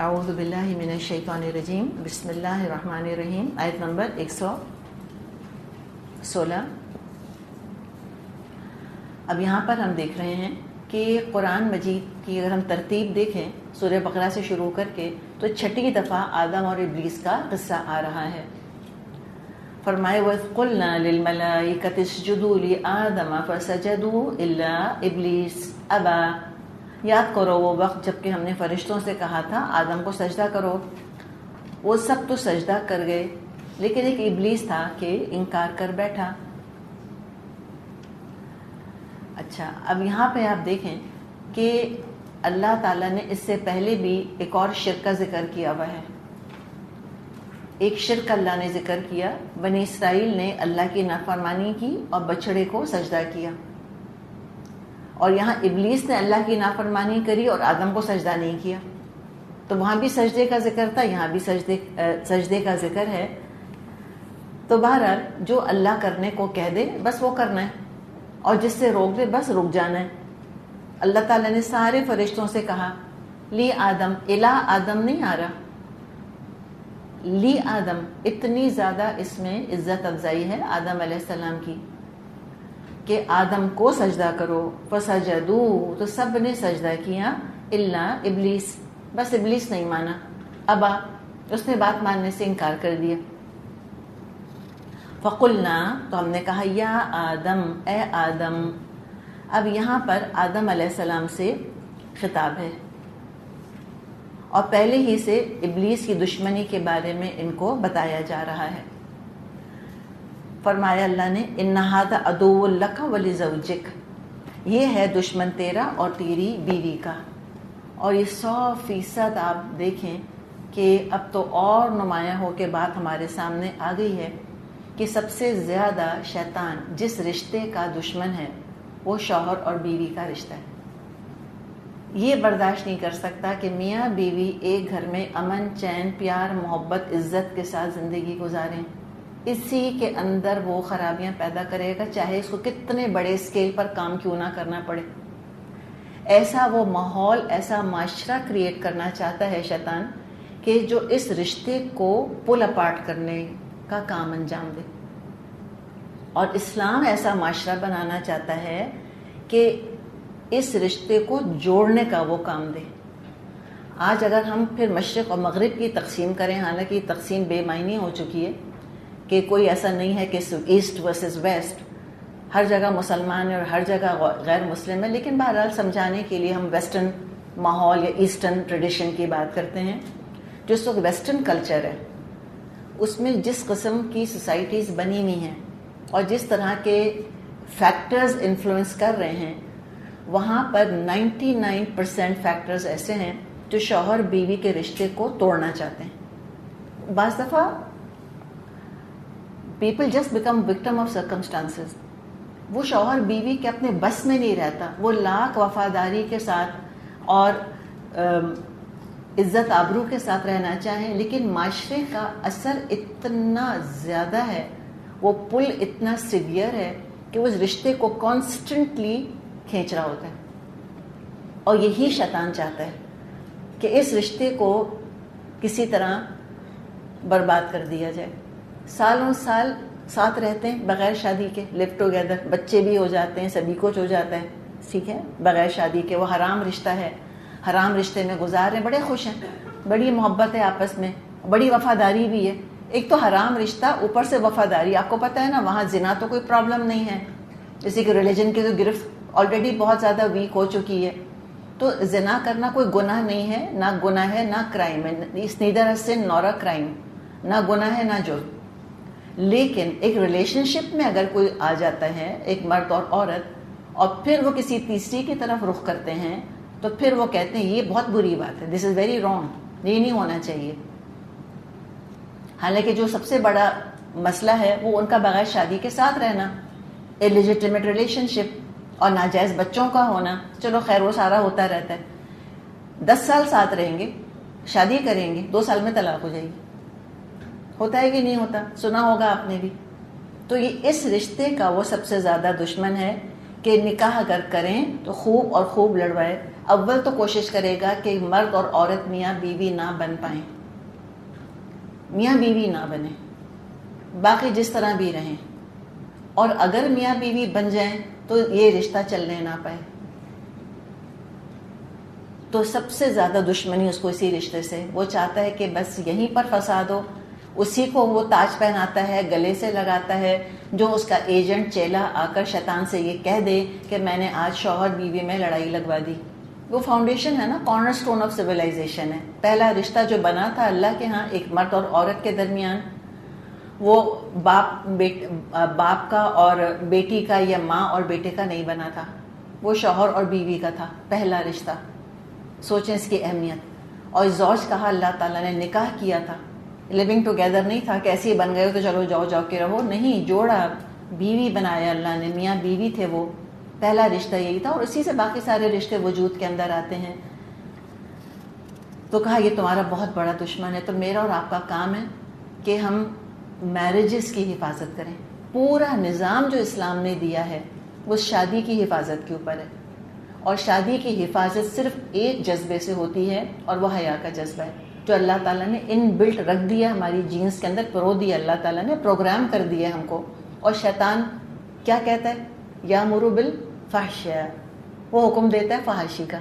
اعوذ باللہ من الشیطان الرجیم بسم اللہ الرحمن الرحیم. آیت نمبر 116. اب یہاں پر ہم دیکھ رہے ہیں کہ قرآن مجید کی اگر ہم ترتیب دیکھیں سورہ بقرہ سے شروع کر کے تو چھٹی دفعہ آدم اور ابلیس کا قصہ آ رہا ہے. فرمائے وَإِذْ قُلْنَا لِلْمَلَائِكَةِ اسْجُدُوا لِآدَمَ فَسَجَدُوا إِلَّا إِبْلِيسَ أَبَى. یاد کرو وہ وقت جب کہ ہم نے فرشتوں سے کہا تھا آدم کو سجدہ کرو. وہ سب تو سجدہ کر گئے لیکن ایک ابلیس تھا کہ انکار کر بیٹھا. اچھا اب یہاں پہ آپ دیکھیں کہ اللہ تعالیٰ نے اس سے پہلے بھی ایک اور شرک کا ذکر کیا ہوا ہے. ایک شرک اللہ نے ذکر کیا، بنی اسرائیل نے اللہ کی نافرمانی کی اور بچڑے کو سجدہ کیا، اور یہاں ابلیس نے اللہ کی نافرمانی کری اور آدم کو سجدہ نہیں کیا. تو وہاں بھی سجدے کا ذکر تھا، یہاں بھی سجدے کا ذکر ہے. تو بہرحال جو اللہ کرنے کو کہہ دے بس وہ کرنا ہے، اور جس سے روک دے بس رک جانا ہے. اللہ تعالیٰ نے سارے فرشتوں سے کہا لی آدم، الہ آدم نہیں آ رہا، لی آدم. اتنی زیادہ اس میں عزت افزائی ہے آدم علیہ السلام کی کہ آدم کو سجدہ کرو. فسجدوا، تو سب نے سجدہ کیا، الا ابلیس، بس ابلیس نہیں مانا. ابا، اس نے بات ماننے سے انکار کر دیا. فقلنا، تو ہم نے کہا یا آدم، اے آدم. اب یہاں پر آدم علیہ السلام سے خطاب ہے اور پہلے ہی سے ابلیس کی دشمنی کے بارے میں ان کو بتایا جا رہا ہے. فرمایا اللہ نے ان ھذا عدو لک ولزوجک، یہ ہے دشمن تیرا اور تیری بیوی کا. اور یہ 100% آپ دیکھیں کہ اب تو اور نمایاں ہو کے بات ہمارے سامنے آ گئی ہے کہ سب سے زیادہ شیطان جس رشتے کا دشمن ہے وہ شوہر اور بیوی کا رشتہ ہے. یہ برداشت نہیں کر سکتا کہ میاں بیوی ایک گھر میں امن، چین، پیار، محبت، عزت کے ساتھ زندگی گزاریں. اسی کے اندر وہ خرابیاں پیدا کرے گا چاہے اس کو کتنے بڑے اسکیل پر کام کیوں نہ کرنا پڑے. ایسا وہ ماحول، ایسا معاشرہ کریٹ کرنا چاہتا ہے شیطان کہ جو اس رشتے کو پل اپارٹ کرنے کا کام انجام دے. اور اسلام ایسا معاشرہ بنانا چاہتا ہے کہ اس رشتے کو جوڑنے کا وہ کام دے. آج اگر ہم پھر مشرق اور مغرب کی تقسیم کریں، حالانکہ یہ تقسیم بے معنی ہو چکی ہے کہ کوئی ایسا نہیں ہے کہ ایسٹ ورسز ویسٹ، ہر جگہ مسلمان ہے اور ہر جگہ غیر مسلم ہے. لیکن بہرحال سمجھانے کے لیے ہم ویسٹرن ماحول یا ایسٹرن ٹریڈیشن کی بات کرتے ہیں. جس وقت ویسٹرن کلچر ہے اس میں جس قسم کی سوسائٹیز بنی ہوئی ہیں اور جس طرح کے فیکٹرز انفلوئنس کر رہے ہیں، وہاں پر 99% فیکٹرز ایسے ہیں جو شوہر بیوی کے رشتے کو توڑنا چاہتے ہیں. بعض دفعہ people just become victim of circumstances. وہ شوہر بیوی کے اپنے بس میں نہیں رہتا، وہ لاکھ وفاداری کے ساتھ اور عزت آبرو کے ساتھ رہنا چاہیں، لیکن معاشرے کا اثر اتنا زیادہ ہے، وہ پل اتنا سیویئر ہے کہ وہ اس رشتے کو کانسٹنٹلی کھینچ رہا ہوتا ہے. اور یہی شیطان چاہتا ہے کہ اس رشتے کو کسی طرح برباد کر دیا جائے. سالوں سال ساتھ رہتے ہیں بغیر شادی کے، لیو ٹوگیدر، بچے بھی ہو جاتے ہیں، سبھی کچھ ہو جاتا ہے، ٹھیک ہے، بغیر شادی کے. وہ حرام رشتہ ہے، حرام رشتے میں گزار رہے ہیں، بڑے خوش ہیں، بڑی محبت ہے آپس میں، بڑی وفاداری بھی ہے. ایک تو حرام رشتہ، اوپر سے وفاداری. آپ کو پتہ ہے نا وہاں زنا تو کوئی پرابلم نہیں ہے، جیسے کہ ریلیجن کی تو گرفت آلریڈی بہت زیادہ ویک ہو چکی ہے. تو زنا کرنا کوئی گناہ نہیں ہے، نہ گناہ ہے نہ کرائم ہے. اس neither a sun Noor a crime, نہ گناہ ہے نہ جرم. لیکن ایک ریلیشن شپ میں اگر کوئی آ جاتا ہے، ایک مرد اور عورت، اور پھر وہ کسی تیسری کی طرف رخ کرتے ہیں، تو پھر وہ کہتے ہیں یہ بہت بری بات ہے، دس از ویری رانگ، یہ نہیں ہونا چاہیے. حالانکہ جو سب سے بڑا مسئلہ ہے وہ ان کا بغیر شادی کے ساتھ رہنا، الیجیٹمیٹ ریلیشن شپ اور ناجائز بچوں کا ہونا. چلو خیر وہ سارا ہوتا رہتا ہے. 10 سال ساتھ رہیں گے، شادی کریں گے، 2 سال میں طلاق ہو جائے گی. ہوتا ہے کہ نہیں ہوتا؟ سنا ہوگا آپ نے بھی. تو یہ اس رشتے کا وہ سب سے زیادہ دشمن ہے کہ نکاح اگر کریں تو خوب اور خوب لڑوائے. اول تو کوشش کرے گا کہ مرد اور عورت میاں بیوی نہ بن پائیں، میاں بیوی نہ بنیں، باقی جس طرح بھی رہیں. اور اگر میاں بیوی بن جائیں تو یہ رشتہ چلنے نہ پائے. تو سب سے زیادہ دشمنی اس کو اسی رشتے سے. وہ چاہتا ہے کہ بس یہیں پر فساد ہو. اسی کو وہ تاج پہناتا ہے، گلے سے لگاتا ہے، جو اس کا ایجنٹ چیلا آ کر شیطان سے یہ کہہ دے کہ میں نے آج شوہر بیوی میں لڑائی لگوا دی. وہ فاؤنڈیشن ہے نا، کارنر سٹون آف سویلائزیشن ہے. پہلا رشتہ جو بنا تھا اللہ کے ہاں ایک مرد اور عورت کے درمیان، وہ باپ کا اور بیٹی کا یا ماں اور بیٹے کا نہیں بنا تھا، وہ شوہر اور بیوی کا تھا پہلا رشتہ. سوچیں اس کی اہمیت. اور زوج کہا اللہ تعالیٰ نے، نکاح کیا تھا، لیونگ ٹوگیدر نہیں تھا کہ ایسے ہی بن گئے ہو تو چلو جاؤ جاؤ کے رہو. نہیں، جوڑا، بیوی بنایا اللہ نے، میاں بیوی تھے. وہ پہلا رشتہ یہی تھا، اور اسی سے باقی سارے رشتے وجود کے اندر آتے ہیں. تو کہا یہ تمہارا بہت بڑا دشمن ہے. تو میرا اور آپ کا کام ہے کہ ہم میرجز کی حفاظت کریں. پورا نظام جو اسلام نے دیا ہے وہ شادی کی حفاظت کے اوپر ہے. اور شادی کی حفاظت صرف ایک جذبے سے ہوتی ہے، اور وہ حیا کا جذبہ ہے، جو اللہ تعالیٰ نے ان بلٹ رکھ دیا ہماری جینز کے اندر، پرو دیا اللہ تعالیٰ نے، پروگرام کر دیا ہم کو. اور شیطان کیا کہتا ہے؟ یامر بالفحشاء، وہ حکم دیتا ہے فحاشی کا.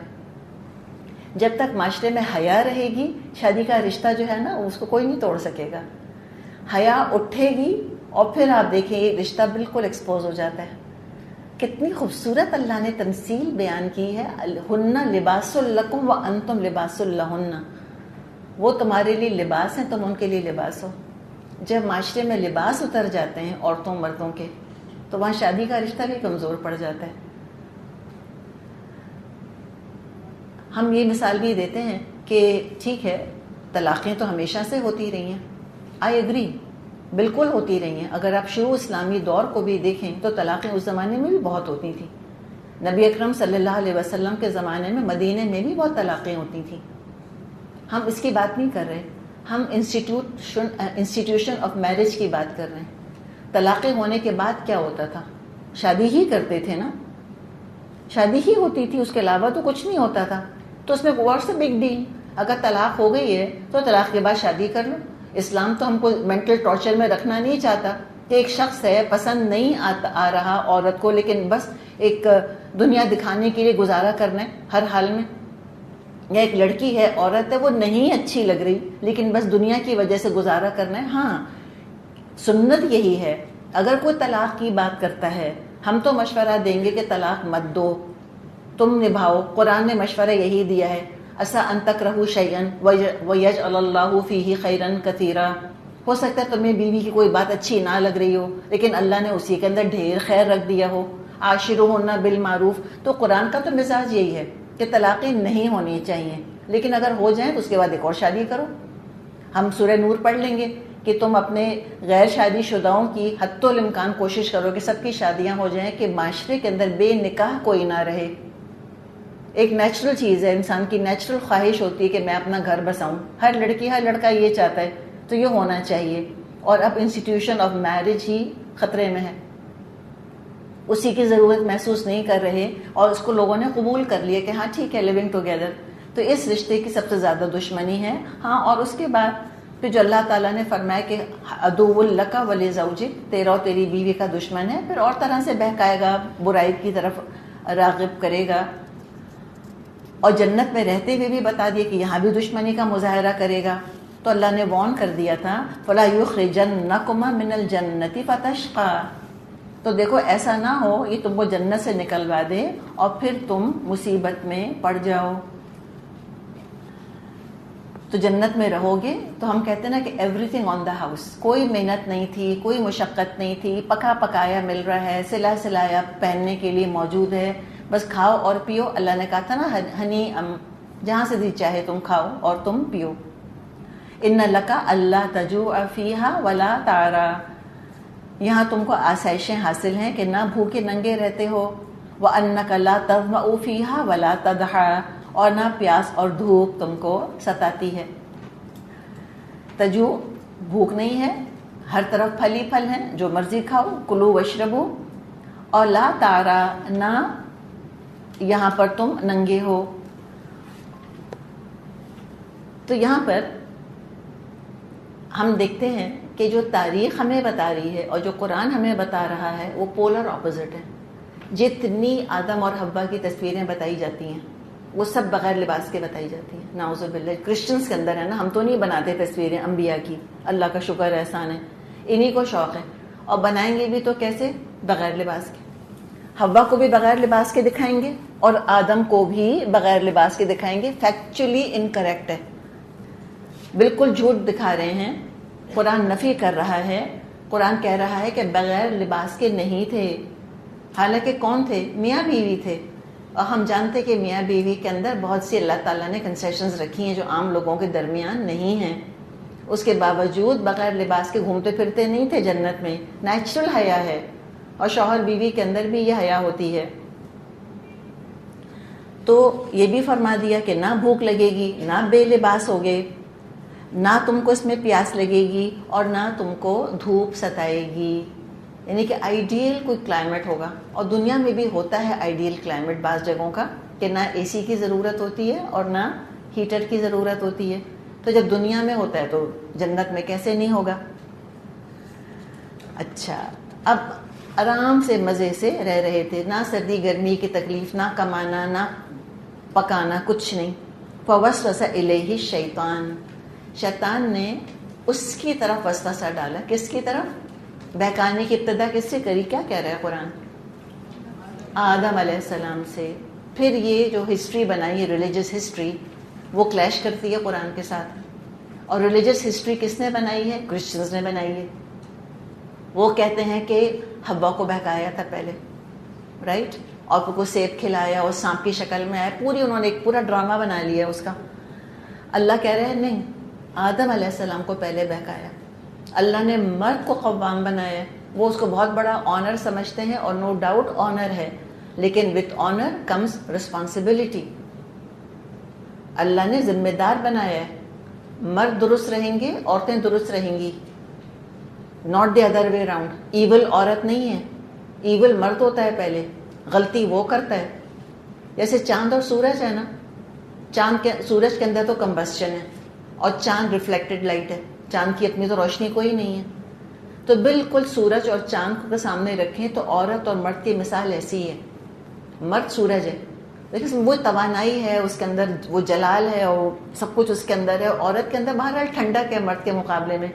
جب تک معاشرے میں حیا رہے گی، شادی کا رشتہ جو ہے نا اس کو کوئی نہیں توڑ سکے گا. حیا اٹھے گی اور پھر آپ دیکھیں یہ رشتہ بالکل ایکسپوز ہو جاتا ہے. کتنی خوبصورت اللہ نے تمثیل بیان کی ہے. ہن لباس لکم وانتم لباس لہن، وہ تمہارے لیے لباس ہیں، تم ان کے لیے لباس ہو. جب معاشرے میں لباس اتر جاتے ہیں عورتوں مردوں کے، تو وہاں شادی کا رشتہ بھی کمزور پڑ جاتا ہے. ہم یہ مثال بھی دیتے ہیں کہ ٹھیک ہے طلاقیں تو ہمیشہ سے ہوتی رہی ہیں، آئی ایگری، بالکل ہوتی رہی ہیں. اگر آپ شروع اسلامی دور کو بھی دیکھیں تو طلاقیں اس زمانے میں بھی بہت ہوتی تھیں. نبی اکرم صلی اللہ علیہ وسلم کے زمانے میں مدینے میں بھی بہت طلاقیں ہوتی تھیں. ہم اس کی بات نہیں کر رہے، ہم انسٹیٹیوشن آف میرج کی بات کر رہے ہیں. طلاقیں ہونے کے بعد کیا ہوتا تھا؟ شادی ہی کرتے تھے نا، شادی ہی ہوتی تھی، اس کے علاوہ تو کچھ نہیں ہوتا تھا. تو اس میں واٹس اے بگ ڈیل؟ اگر طلاق ہو گئی ہے تو طلاق کے بعد شادی کر لو. اسلام تو ہم کو مینٹل ٹارچر میں رکھنا نہیں چاہتا کہ ایک شخص ہے پسند نہیں آ رہا عورت کو، لیکن بس ایک دنیا دکھانے کے لیے گزارا کرنا ہے ہر حال میں. یا ایک لڑکی ہے، عورت ہے، وہ نہیں اچھی لگ رہی لیکن بس دنیا کی وجہ سے گزارا کرنا ہے. ہاں سنت یہی ہے. اگر کوئی طلاق کی بات کرتا ہے ہم تو مشورہ دیں گے کہ طلاق مت دو، تم نبھاؤ. قرآن نے مشورہ یہی دیا ہے، عسیٰ ان تکرہوا شیئا ویجعل اللہ فیہ خیرا کثیرا. ہو سکتا ہے تمہیں بیوی کی کوئی بات اچھی نہ لگ رہی ہو لیکن اللہ نے اسی کے اندر ڈھیر خیر رکھ دیا ہو. عاشروہن بالمعروف. تو قرآن کا تو مزاج یہی ہے کہ طلاقیں نہیں ہونی چاہیے، لیکن اگر ہو جائیں تو اس کے بعد ایک اور شادی کرو. ہم سورہ نور پڑھ لیں گے کہ تم اپنے غیر شادی شداؤں کی حتی الامکان کوشش کرو کہ سب کی شادیاں ہو جائیں، کہ معاشرے کے اندر بے نکاح کوئی نہ رہے. ایک نیچرل چیز ہے، انسان کی نیچرل خواہش ہوتی ہے کہ میں اپنا گھر بساؤں. ہر لڑکی ہر لڑکا یہ چاہتا ہے، تو یہ ہونا چاہیے. اور اب انسٹیٹیوشن آف میرج ہی خطرے میں ہے، اسی کی ضرورت محسوس نہیں کر رہے، اور اس کو لوگوں نے قبول کر لیا کہ ہاں ٹھیک ہے لیونگ ٹوگیدر. تو اس رشتے کی سب سے زیادہ دشمنی ہے. ہاں، اور اس کے بعد پھر جو اللہ تعالیٰ نے فرمایا کہ عدو لک ولزوجک، تیرا اور تیری بیوی کا دشمن ہے، پھر اور طرح سے بہکائے گا، برائی کی طرف راغب کرے گا. اور جنت میں رہتے ہوئے بھی بتا دیا کہ یہاں بھی دشمنی کا مظاہرہ کرے گا. تو اللہ نے وارن کر دیا تھا فلا یخرجنکما من الجنۃ فتشقی. تو دیکھو ایسا نہ ہو یہ تم کو جنت سے نکلوا دے اور پھر تم مصیبت میں پڑ جاؤ. تو جنت میں رہو گے تو ہم کہتے ہیں نا کہ every thing on the house. کوئی محنت نہیں تھی، کوئی مشقت نہیں تھی، پکا پکایا مل رہا ہے، سلا سلایا پہننے کے لیے موجود ہے، بس کھاؤ اور پیو. اللہ نے کہا تھا نا ہنی جہاں سے بھی چاہے تم کھاؤ اور تم پیو. ان لکا اللہ تجوع فیہا ولا تعرا. یہاں تم کو آسائشیں حاصل ہیں کہ نہ بھوکے ننگے رہتے ہو. وانک لا تظمأ فیہا ولا تضحا. اور نہ پیاس اور دھوپ تم کو ستاتی ہے. تجوع بھوک نہیں ہے، ہر طرف پھل ہی پھل ہیں، جو مرضی کھاؤ، کلو واشربو. اور لا تارا نہ یہاں پر تم ننگے ہو. تو یہاں پر ہم دیکھتے ہیں کہ جو تاریخ ہمیں بتا رہی ہے اور جو قرآن ہمیں بتا رہا ہے وہ پولر اپوزٹ ہے. جتنی آدم اور حوا کی تصویریں بتائی جاتی ہیں وہ سب بغیر لباس کے بتائی جاتی ہیں. نعوذ باللہ. کرسچنس کے اندر ہے نا, ہم تو نہیں بناتے تصویریں انبیاء کی, اللہ کا شکر احسان ہے, انہی کو شوق ہے. اور بنائیں گے بھی تو کیسے؟ بغیر لباس کے. حوا کو بھی بغیر لباس کے دکھائیں گے اور آدم کو بھی بغیر لباس کے دکھائیں گے. فیکچولی انکریکٹ ہے, بالکل جھوٹ دکھا رہے ہیں. قرآن نفی کر رہا ہے. قرآن کہہ رہا ہے کہ بغیر لباس کے نہیں تھے. حالانکہ کون تھے؟ میاں بیوی تھے. اور ہم جانتے کہ میاں بیوی کے اندر بہت سی اللہ تعالیٰ نے کنسیشنز رکھی ہیں جو عام لوگوں کے درمیان نہیں ہیں. اس کے باوجود بغیر لباس کے گھومتے پھرتے نہیں تھے جنت میں. نیچرل حیا ہے, اور شوہر بیوی کے اندر بھی یہ حیا ہوتی ہے. تو یہ بھی فرما دیا کہ نہ بھوک لگے گی, نہ بے لباس ہوگے, نہ تم کو اس میں پیاس لگے گی, اور نہ تم کو دھوپ ستائے گی. یعنی کہ آئیڈیل کوئی کلائمیٹ ہوگا. اور دنیا میں بھی ہوتا ہے آئیڈیل کلائمیٹ بعض جگہوں کا, کہ نہ اے سی کی ضرورت ہوتی ہے اور نہ ہیٹر کی ضرورت ہوتی ہے. تو جب دنیا میں ہوتا ہے تو جنت میں کیسے نہیں ہوگا؟ اچھا, اب آرام سے مزے سے رہ رہے تھے, نہ سردی گرمی کی تکلیف, نہ کمانا, نہ پکانا, کچھ نہیں. فوسوس الیہ الشیطان, شیطان نے اس کی طرف وسوسہ ڈالا. کس کی طرف؟ بہکانے کی ابتدا کس سے کری؟ کیا کہہ رہا ہے قرآن؟ آدم علیہ السلام سے. پھر یہ جو ہسٹری بنائی ہے ریلیجس ہسٹری, وہ کلیش کرتی ہے قرآن کے ساتھ. اور ریلیجس ہسٹری کس نے بنائی ہے؟ کرسچنز نے بنائی ہے. وہ کہتے ہیں کہ حوا کو بہکایا تھا پہلے, رائٹ, اور کو سیب کھلایا اور سانپ کی شکل میں آیا. پوری انہوں نے ایک پورا ڈرامہ بنا لیا اس کا. اللہ کہہ رہے ہیں نہیں, آدم علیہ السلام کو پہلے بہکایا. اللہ نے مرد کو قوام بنایا. وہ اس کو بہت بڑا آنر سمجھتے ہیں, اور نو ڈاؤٹ آنر ہے, لیکن وتھ آنر کمز رسپانسبلٹی. اللہ نے ذمہ دار بنایا ہے. مرد درست رہیں گے, عورتیں درست رہیں گی, not the other way round. Evil عورت نہیں ہے, ایول مرد ہوتا ہے پہلے, غلطی وہ کرتا ہے. جیسے چاند اور سورج ہے نا, چاند کے سورج کے اندر تو کمبسچن ہے, اور چاند ریفلیکٹڈ لائٹ ہے. چاند کی اپنی تو روشنی کوئی نہیں ہے. تو بالکل سورج اور چاند کو سامنے رکھیں تو عورت اور مرد کی مثال ایسی ہے. مرد سورج ہے, لیکن وہ توانائی ہے اس کے اندر, وہ جلال ہے, اور سب کچھ اس کے اندر ہے. عورت کے اندر بہرحال ٹھنڈک ہے, مرد کے مقابلے میں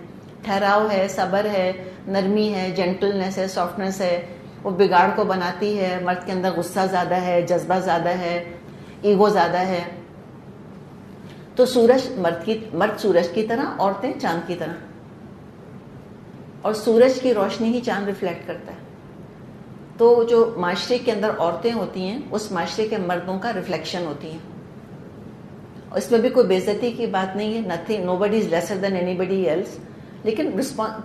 ٹھہراؤ ہے, صبر ہے, نرمی ہے, جینٹلنس ہے, سافٹنس ہے. وہ بگاڑ کو بناتی ہے. مرد کے اندر غصہ زیادہ ہے, جذبہ زیادہ ہے, ایگو زیادہ ہے. تو سورج مرد سورج کی طرح, عورتیں چاند کی طرح. اور سورج کی روشنی ہی چاند ریفلیکٹ کرتا ہے. تو جو معاشرے کے اندر عورتیں ہوتی ہیں, اس معاشرے کے مردوں کا ریفلیکشن ہوتی ہیں. اور اس میں بھی کوئی بے عزتی کی بات نہیں ہے. Nothing, nobody is lesser than anybody else. لیکن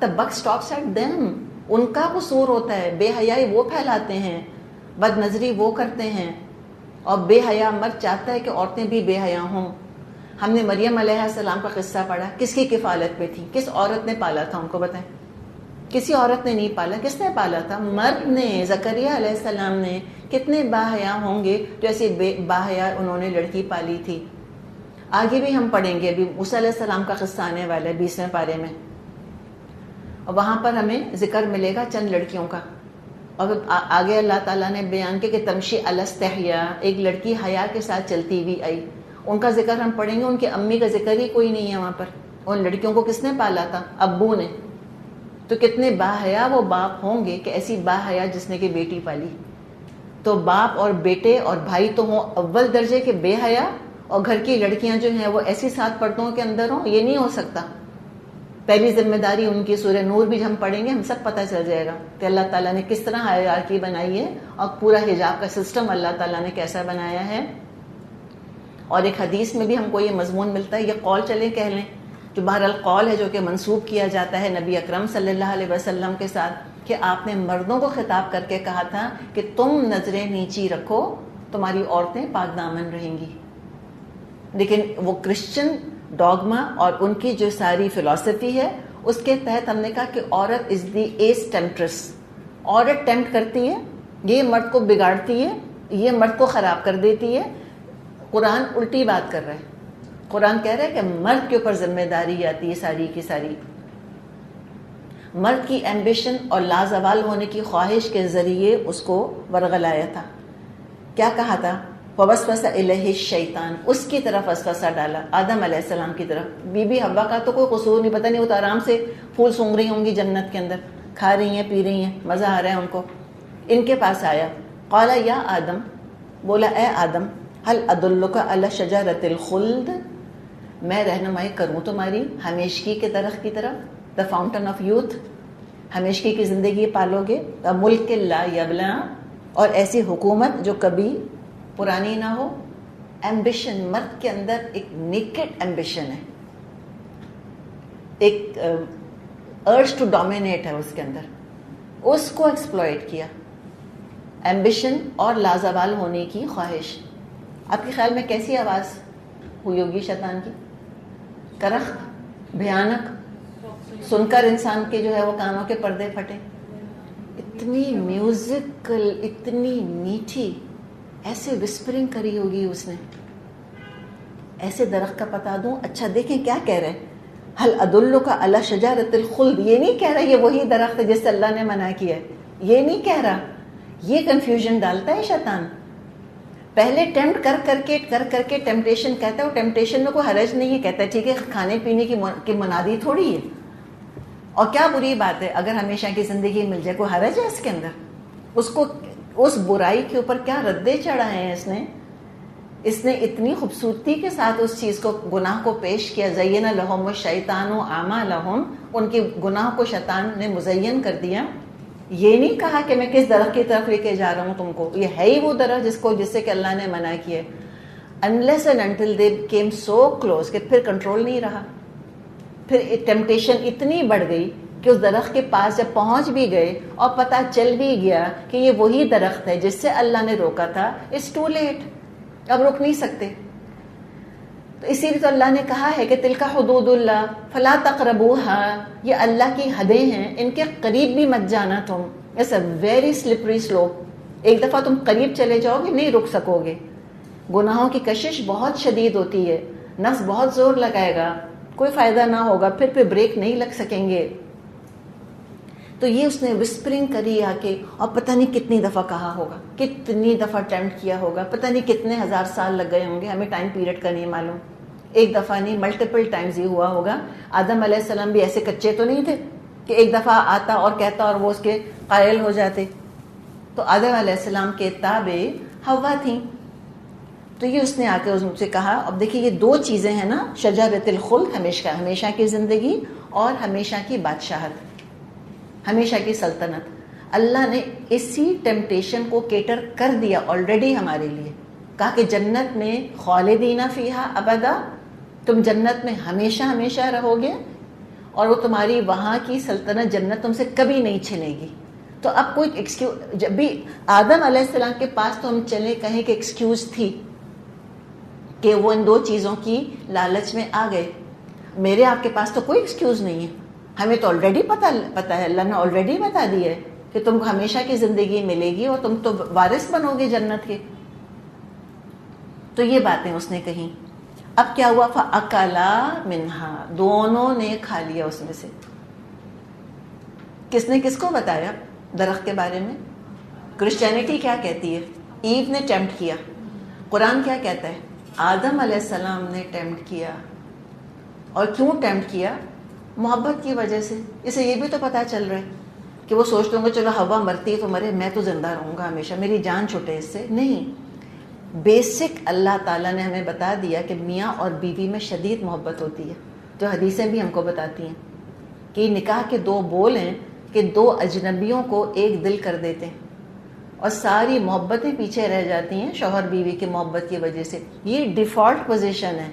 the buck stops at them. ان کا قصور ہوتا ہے. بے حیائی وہ پھیلاتے ہیں, بد نظری وہ کرتے ہیں, اور بے حیا مرد چاہتا ہے کہ عورتیں بھی بے حیا ہوں. ہم نے مریم علیہ السلام کا قصہ پڑھا. کس کی کفالت میں تھی؟ کس عورت نے پالا تھا ان کو بتائیں؟ کسی عورت نے نہیں پالا. کس نے پالا تھا؟ مرد نے. زکریا علیہ السلام نے. کتنے باحیا ہوں گے جو ایسی باحیا انہوں نے لڑکی پالی تھی. آگے بھی ہم پڑھیں گے, ابھی موسیٰ علیہ السلام کا قصہ آنے والا ہے 20ویں پارے میں, اور وہاں پر ہمیں ذکر ملے گا چند لڑکیوں کا. اور آگے اللہ تعالیٰ نے بیان کیا کہ تمشی علی استحیا, ایک لڑکی حیا کے ساتھ چلتی ہوئی آئی. ان کا ذکر ہم پڑھیں گے. ان کی امی کا ذکر ہی کوئی نہیں ہے وہاں پر. ان لڑکیوں کو کس نے پالا تھا؟ ابو نے. تو کتنے باحیا وہ باپ ہوں گے کہ ایسی باحیا جس نے کہ بیٹی پالی. تو باپ اور بیٹے اور بھائی تو ہوں اول درجے کے بے حیا, اور گھر کی لڑکیاں جو ہیں وہ ایسی 7 پردوں کے اندر ہوں. یہ نہیں ہو سکتا. پہلی ذمہ داری ان کی سورہ نور بھی ہم پڑھیں گے, ہم سب پتہ چل جائے گا کہ اللہ تعالیٰ نے کس طرح ہائرارکی بنائی ہے, اور پورا حجاب کا سسٹم اللہ تعالیٰ نے کیسا بنایا ہے. اور ایک حدیث میں بھی ہم کو یہ مضمون ملتا ہے. یہ قول چلیں کہہ لیں, جو بہرحال قول ہے جو کہ منسوب کیا جاتا ہے نبی اکرم صلی اللہ علیہ وسلم کے ساتھ, کہ آپ نے مردوں کو خطاب کر کے کہا تھا کہ تم نظریں نیچی رکھو, تمہاری عورتیں پاک دامن رہیں گی. لیکن وہ کرسچن ڈاگما اور ان کی جو ساری فلسفی ہے, اس کے تحت ہم نے کہا کہ عورت از دی ایس ٹیمپٹریس. عورت ٹیمپٹ کرتی ہے, یہ مرد کو بگاڑتی ہے، یہ مرد کو خراب کر دیتی ہے. قرآن الٹی بات کر رہا ہے. قرآن کہہ رہا ہے کہ مرد کے اوپر ذمہ داری آتی ہے ساری کی ساری. مرد کی ایمبیشن اور لازوال ہونے کی خواہش کے ذریعے اس کو ورغلایا تھا. کیا کہا تھا؟ فوسوس الیہ الشیطان، اس کی طرف وسوسہ ڈالا، آدم علیہ السلام کی طرف. بی بی حوا کا تو کوئی قصور نہیں، پتہ نہیں، وہ تو آرام سے پھول سونگھ رہی ہوں گی جنت کے اندر، کھا رہی ہیں پی رہی ہیں، مزہ آ رہا ہے ان کو. ان کے پاس آیا، قال یا آدم، بولا اے آدم، هل ادلک علی شجرۃ الخلد، میں رہنمائی کروں تمہاری ہمیشگی کے درخت کی طرف، دا فاؤنٹین آف یوتھ، ہمیشگی کی زندگی پالو گے، ملک لا یبلا، اور ایسی حکومت جو کبھی پرانی نہ ہو. ایمبیشن، مرد کے اندر ایک نیکڈ ایمبیشن ہے، ایک ارج ٹو ڈومینیٹ ہے اس کے اندر، اس کو ایکسپلوئٹ کیا. ایمبیشن اور لازوال ہونے کی خواہش. آپ کے خیال میں کیسی آواز ہوئی ہوگی شیطان کی؟ کرخت، بھیانک، سن کر انسان کے جو ہے وہ کانوں کے پردے پھٹے. اتنی میوزیکل، اتنی میٹھی، ایسے وسپرنگ کری ہوگی اس نے. ایسے درخت کا پتا دوں؟ اچھا دیکھیں کیا کہہ رہے ہیں، هل ادلک علی شجرۃ الخلد. یہ نہیں کہہ رہا یہ وہی درخت ہے جس سے اللہ نے منع کیا ہے، یہ نہیں کہہ رہا. یہ کنفیوژن ڈالتا ہے شیطان. پہلے ٹیمپٹ کر کے ٹیمپٹیشن کہتا ہے، وہ ٹیمپٹیشن میں کوئی حرج نہیں ہے، کہتا ہے ٹھیک ہے کھانے پینے کی منادی تھوڑی ہے، اور کیا بری بات ہے اگر ہمیشہ کی زندگی مل جائے، کوئی حرج ہے اس کے اندر؟ اس کو اس برائی کے اوپر کیا ردے چڑھائے ہیں اس نے اتنی خوبصورتی کے ساتھ اس چیز کو، گناہ کو پیش کیا. زین لہم الشیطان اعمالہم، ان کے گناہ کو شیطان نے مزین کر دیا. یہ نہیں کہا کہ میں کس درخت کی طرف لے کے جا رہا ہوں تم کو، یہ ہے ہی وہ درخت جس سے کہ اللہ نے منع کیا. unless and until they came so close کہ پھر کنٹرول نہیں رہا. پھر ٹیمپٹیشن اتنی بڑھ گئی کہ اس درخت کے پاس جب پہنچ بھی گئے اور پتہ چل بھی گیا کہ یہ وہی درخت ہے جس سے اللہ نے روکا تھا، it's too late، اب رک نہیں سکتے. تو اسی لیے تو اللہ نے کہا ہے کہ تلک حدود اللہ فلا تقربوها، یہ اللہ کی حدیں ہیں، ان کے قریب بھی مت جانا تم. It's a very slippery slope. ایک دفعہ تم قریب چلے جاؤ گے نہیں رک سکو گے. گناہوں کی کشش بہت شدید ہوتی ہے، نفس بہت زور لگائے گا، کوئی فائدہ نہ ہوگا، پھر بریک نہیں لگ سکیں گے. تو یہ اس نے وسپرنگ کری آ کے، اور پتہ نہیں کتنی دفعہ کہا ہوگا، کتنی دفعہ اٹیمپٹ کیا ہوگا، پتہ نہیں کتنے ہزار سال لگ گئے ہوں گے، ہمیں ٹائم پیریڈ کا نہیں معلوم. ایک دفعہ نہیں، ملٹیپل ٹائمز یہ ہوا ہوگا. آدم علیہ السلام بھی ایسے کچے تو نہیں تھے کہ ایک دفعہ آتا اور کہتا اور وہ اس کے قائل ہو جاتے. تو آدم علیہ السلام کے تابع حوا تھیں. تو یہ اس نے آ کے ان سے کہا. اب دیکھیے یہ دو چیزیں ہیں نا، شجرۃ الخلد، ہمیشہ کی زندگی، اور ہمیشہ کی بادشاہت، ہمیشہ کی سلطنت. اللہ نے اسی ٹیمپٹیشن کو کیٹر کر دیا آلریڈی ہمارے لیے. کہا کہ جنت میں خالدین فیہا ابدا، تم جنت میں ہمیشہ رہو گے، اور وہ تمہاری وہاں کی سلطنت جنت تم سے کبھی نہیں چھنے گی. تو اب کوئی ایکسکیوز، جب بھی آدم علیہ السلام کے پاس تو ہم چلے کہیں کہ ایکسکیوز تھی کہ وہ ان دو چیزوں کی لالچ میں آ گئے. میرے آپ کے پاس تو کوئی ایکسکیوز نہیں ہے، ہمیں تو آلریڈی پتہ ہے، اللہ نے آلریڈی بتا دیا ہے کہ تم کو ہمیشہ کی زندگی ملے گی اور تم تو وارث بنو گے جنت کے. تو یہ باتیں اس نے کہیں. اب کیا ہوا؟ فَأَكَلَا مِنْهَا، دونوں نے کھا لیا اس میں سے. کس نے کس کو بتایا درخت کے بارے میں؟ کرسچینٹی کیا کہتی ہے؟ ایو نے ٹیمپٹ کیا. قرآن کیا کہتا ہے؟ آدم علیہ السلام نے ٹیمپٹ کیا. اور کیوں ٹیمپٹ کیا؟ محبت کی وجہ سے. اسے یہ بھی تو پتہ چل رہا ہے کہ وہ سوچتے ہوں گے چلو ہوا مرتی ہے تو مرے، میں تو زندہ رہوں گا ہمیشہ، میری جان چھوٹے اس سے. نہیں، بیسک اللہ تعالیٰ نے ہمیں بتا دیا کہ میاں اور بیوی میں شدید محبت ہوتی ہے، جو حدیثیں بھی ہم کو بتاتی ہیں کہ نکاح کے دو بول ہیں کہ دو اجنبیوں کو ایک دل کر دیتے ہیں، اور ساری محبتیں پیچھے رہ جاتی ہیں شوہر بیوی کی محبت کی وجہ سے. یہ ڈیفالٹ پوزیشن ہے،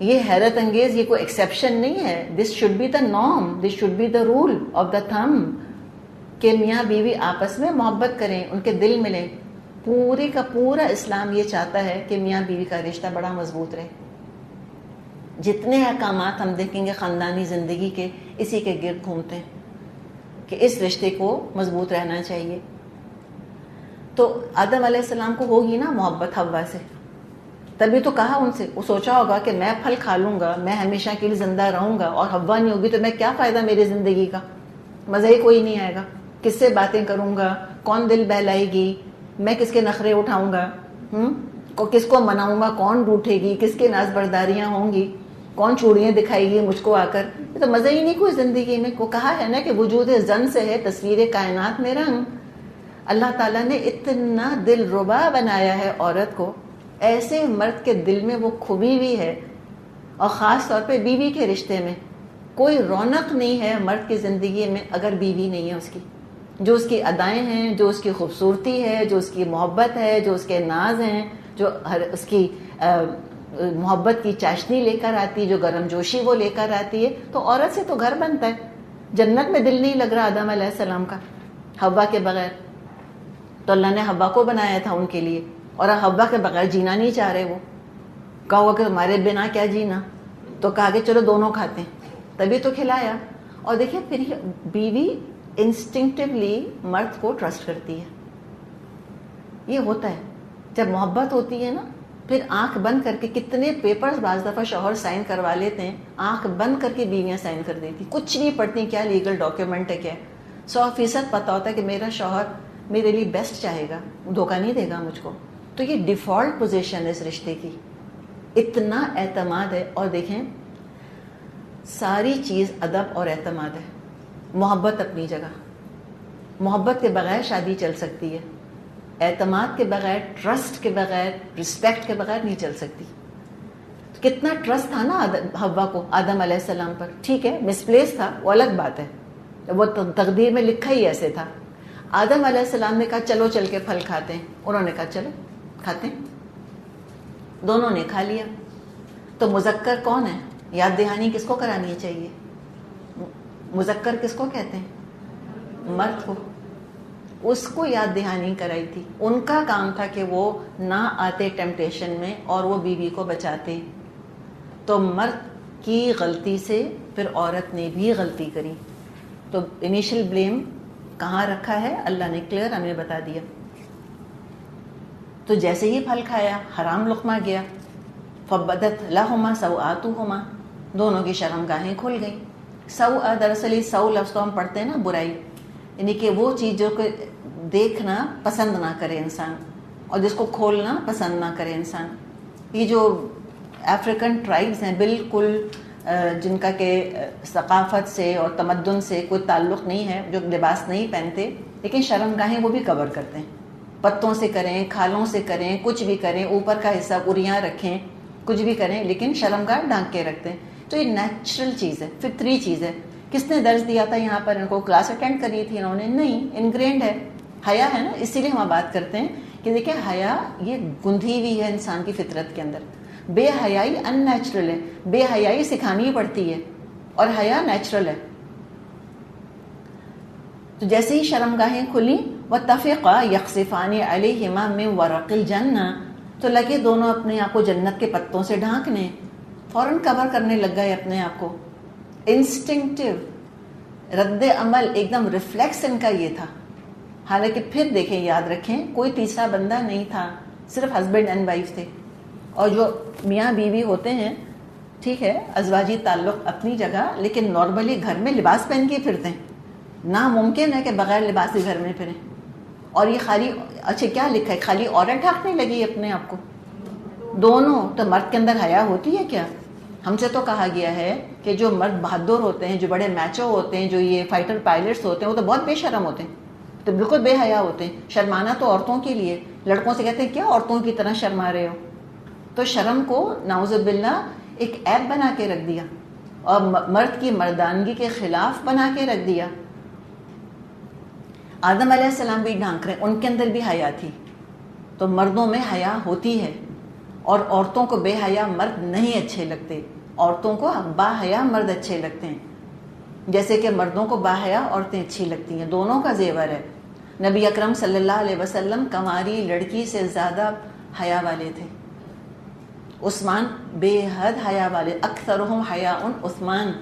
یہ حیرت انگیز، یہ کوئی ایکسیپشن نہیں ہے. This should be the norm, this should be the rule of دا تھم کہ میاں بیوی آپس میں محبت کریں، ان کے دل ملیں. پورے کا پورا اسلام یہ چاہتا ہے کہ میاں بیوی کا رشتہ بڑا مضبوط رہے. جتنے احکامات ہم دیکھیں گے خاندانی زندگی کے، اسی کے گرد گھومتے ہیں کہ اس رشتے کو مضبوط رہنا چاہیے. تو آدم علیہ السلام کو ہوگی نا محبت حوا سے، تبھی تو کہا ان سے. وہ سوچا ہوگا کہ میں پھل کھا لوں گا، میں ہمیشہ کے لیے زندہ رہوں گا، اور حوا نہیں ہوگی تو میں کیا فائدہ میری زندگی کا، مزہ ہی کوئی نہیں آئے گا. کس سے باتیں کروں گا، کون دل بہلائے گی، میں کس کے نخرے اٹھاؤں گا، کس کو مناؤں گا، کون روٹھے گی، کس کے ناز برداریاں ہوں گی، کون چوڑیاں دکھائے گی مجھ کو آ کر. یہ تو مزہ ہی نہیں کوئی زندگی میں. کو کہا ہے نا کہ وجود زن سے ہے تصویر کائنات میں رنگ. اللہ تعالیٰ نے اتنا دل ربا بنایا ہے عورت کو، ایسے مرد کے دل میں وہ خوبی بھی ہے. اور خاص طور پہ بیوی کے رشتے میں کوئی رونق نہیں ہے مرد کی زندگی میں اگر بیوی نہیں ہے اس کی. جو اس کی ادائیں ہیں، جو اس کی خوبصورتی ہے، جو اس کی محبت ہے، جو اس کے ناز ہیں، جو اس کی محبت کی چاشنی لے کر آتی ہے، جو گرم جوشی وہ لے کر آتی ہے، تو عورت سے تو گھر بنتا ہے. جنت میں دل نہیں لگ رہا آدم علیہ السلام کا حوا کے بغیر، تو اللہ نے حوا کو بنایا تھا ان کے لیے، اور حوا کے بغیر جینا نہیں چاہ رہے. وہ کہا ہوگا کہ تمہارے بنا کیا جینا، تو کہا کہ چلو دونوں کھاتے ہیں، تبھی تو کھلایا. اور دیکھیں پھر بیوی انسٹنکٹیولی مرد کو ٹرسٹ کرتی ہے. یہ ہوتا ہے جب محبت ہوتی ہے نا، پھر آنکھ بند کر کے کتنے پیپرز بعض دفعہ شوہر سائن کروا لیتے ہیں، آنکھ بند کر کے بیویاں سائن کر دیتی، کچھ نہیں پڑھتی کیا لیگل ڈاکیومنٹ ہے کیا. 100% پتہ ہوتا ہے کہ میرا شوہر میرے لیے بیسٹ چاہے گا، دھوکہ نہیں دے گا مجھ کو. تو یہ ڈیفالٹ پوزیشن ہے اس رشتے کی. اتنا اعتماد ہے. اور دیکھیں ساری چیز ادب اور اعتماد ہے. محبت اپنی جگہ، محبت کے بغیر شادی چل سکتی ہے، اعتماد کے بغیر، ٹرسٹ کے بغیر، رسپیکٹ کے بغیر نہیں چل سکتی. کتنا ٹرسٹ تھا نا حوا کو آدم علیہ السلام پر. ٹھیک ہے مس پلیس تھا، وہ الگ بات ہے، وہ تقدیر میں لکھا ہی ایسے تھا. آدم علیہ السلام نے کہا چلو چل کے پھل کھاتے ہیں، انہوں نے کہا چلو کھاتے ہیں، دونوں نے کھا لیا. تو مذکر کون ہے؟ یاد دہانی کس کو کرانی چاہیے؟ مذکر کس کو کہتے ہیں؟ مرد کو. اس کو یاد دہانی کرائی تھی. ان کا کام تھا کہ وہ نہ آتے ٹیمپٹیشن میں اور وہ بیوی کو بچاتے. تو مرد کی غلطی سے پھر عورت نے بھی غلطی کری. تو انیشل بلیم کہاں رکھا ہے اللہ نے کلیئر ہمیں بتا دیا. تو جیسے ہی پھل کھایا حرام لقمہ گیا. فبدت لہما سوآتہما، دونوں کی شرمگاہیں کھل گئیں. سوء دراصل سو لفظ کو ہم پڑھتے ہیں نا برائی، یعنی کہ وہ چیز جو کہ دیکھنا پسند نہ کرے انسان اور جس کو کھولنا پسند نہ کرے انسان. یہ جو افریقن ٹرائبز ہیں بالکل جن کا کہ ثقافت سے اور تمدن سے کوئی تعلق نہیں ہے، جو لباس نہیں پہنتے لیکن شرمگاہیں وہ بھی کور کرتے ہیں. پتوں سے کریں، کھالوں سے کریں، کچھ بھی کریں، اوپر کا حصہ اریاں رکھیں، کچھ بھی کریں لیکن شرمگاہ ڈھانک کے رکھتے ہیں. تو یہ نیچرل چیز ہے، فطری چیز ہے. کس نے درس دیا تھا یہاں پر؟ ان کو کلاس اٹینڈ کری تھی انہوں نے؟ نہیں، انگرینڈ ہے. حیا ہے نا، اسی لیے ہم بات کرتے ہیں کہ دیکھیں حیا یہ گندھی ہوئی ہے انسان کی فطرت کے اندر. بے حیائی ان نیچرل ہے، بے حیائی سکھانی پڑتی ہے اور حیا نیچرل ہے. تو جیسے ہی شرمگاہیں کھلی واتفقا یخصفان علیہما من ورق الجنہ، تو لگے دونوں اپنے آپ کو جنت کے پتوں سے ڈھانکنے، فوراً کور کرنے لگ گئے اپنے آپ کو. انسٹنکٹیو رد عمل، ایک دم ریفلیکس ان کا یہ تھا. حالانکہ پھر دیکھیں، یاد رکھیں کوئی تیسرا بندہ نہیں تھا، صرف ہسبینڈ اینڈ وائف تھے. اور جو میاں بیوی ہوتے ہیں، ٹھیک ہے ازواجی تعلق اپنی جگہ، لیکن نارملی گھر میں لباس پہن کے پھرتے ہیں. ناممکن ہے کہ بغیر لباس کے گھر میں پھریں. اور یہ خالی اچھا کیا لکھا ہے، خالی عورت ڈھانکنے لگی اپنے آپ کو؟ دونوں. تو مرد کے اندر حیا ہوتی ہے کیا؟ ہم سے تو کہا گیا ہے کہ جو مرد بہادر ہوتے ہیں، جو بڑے میچو ہوتے ہیں، جو یہ فائٹر پائلٹس ہوتے ہیں، وہ تو بہت بے شرم ہوتے ہیں، تو بالکل بے حیا ہوتے ہیں. شرمانا تو عورتوں کے لیے. لڑکوں سے کہتے ہیں کیا عورتوں کی طرح شرما رہے ہو؟ تو شرم کو نعوذ باللہ ایک ایپ بنا کے رکھ دیا اور مرد کی مردانگی کے خلاف بنا کے رکھ دیا. آدم علیہ السلام بھی ڈھانک رہے، ان کے اندر بھی حیا تھی. تو مردوں میں حیا ہوتی ہے اور عورتوں کو بے حیا مرد نہیں اچھے لگتے، عورتوں کو با حیا مرد اچھے لگتے ہیں، جیسے کہ مردوں کو با حیا عورتیں اچھی لگتی ہیں. دونوں کا زیور ہے. نبی اکرم صلی اللہ علیہ وسلم کنواری لڑکی سے زیادہ حیا والے تھے. عثمان بے حد حیا والے، اکثرہم حیاء عثمان،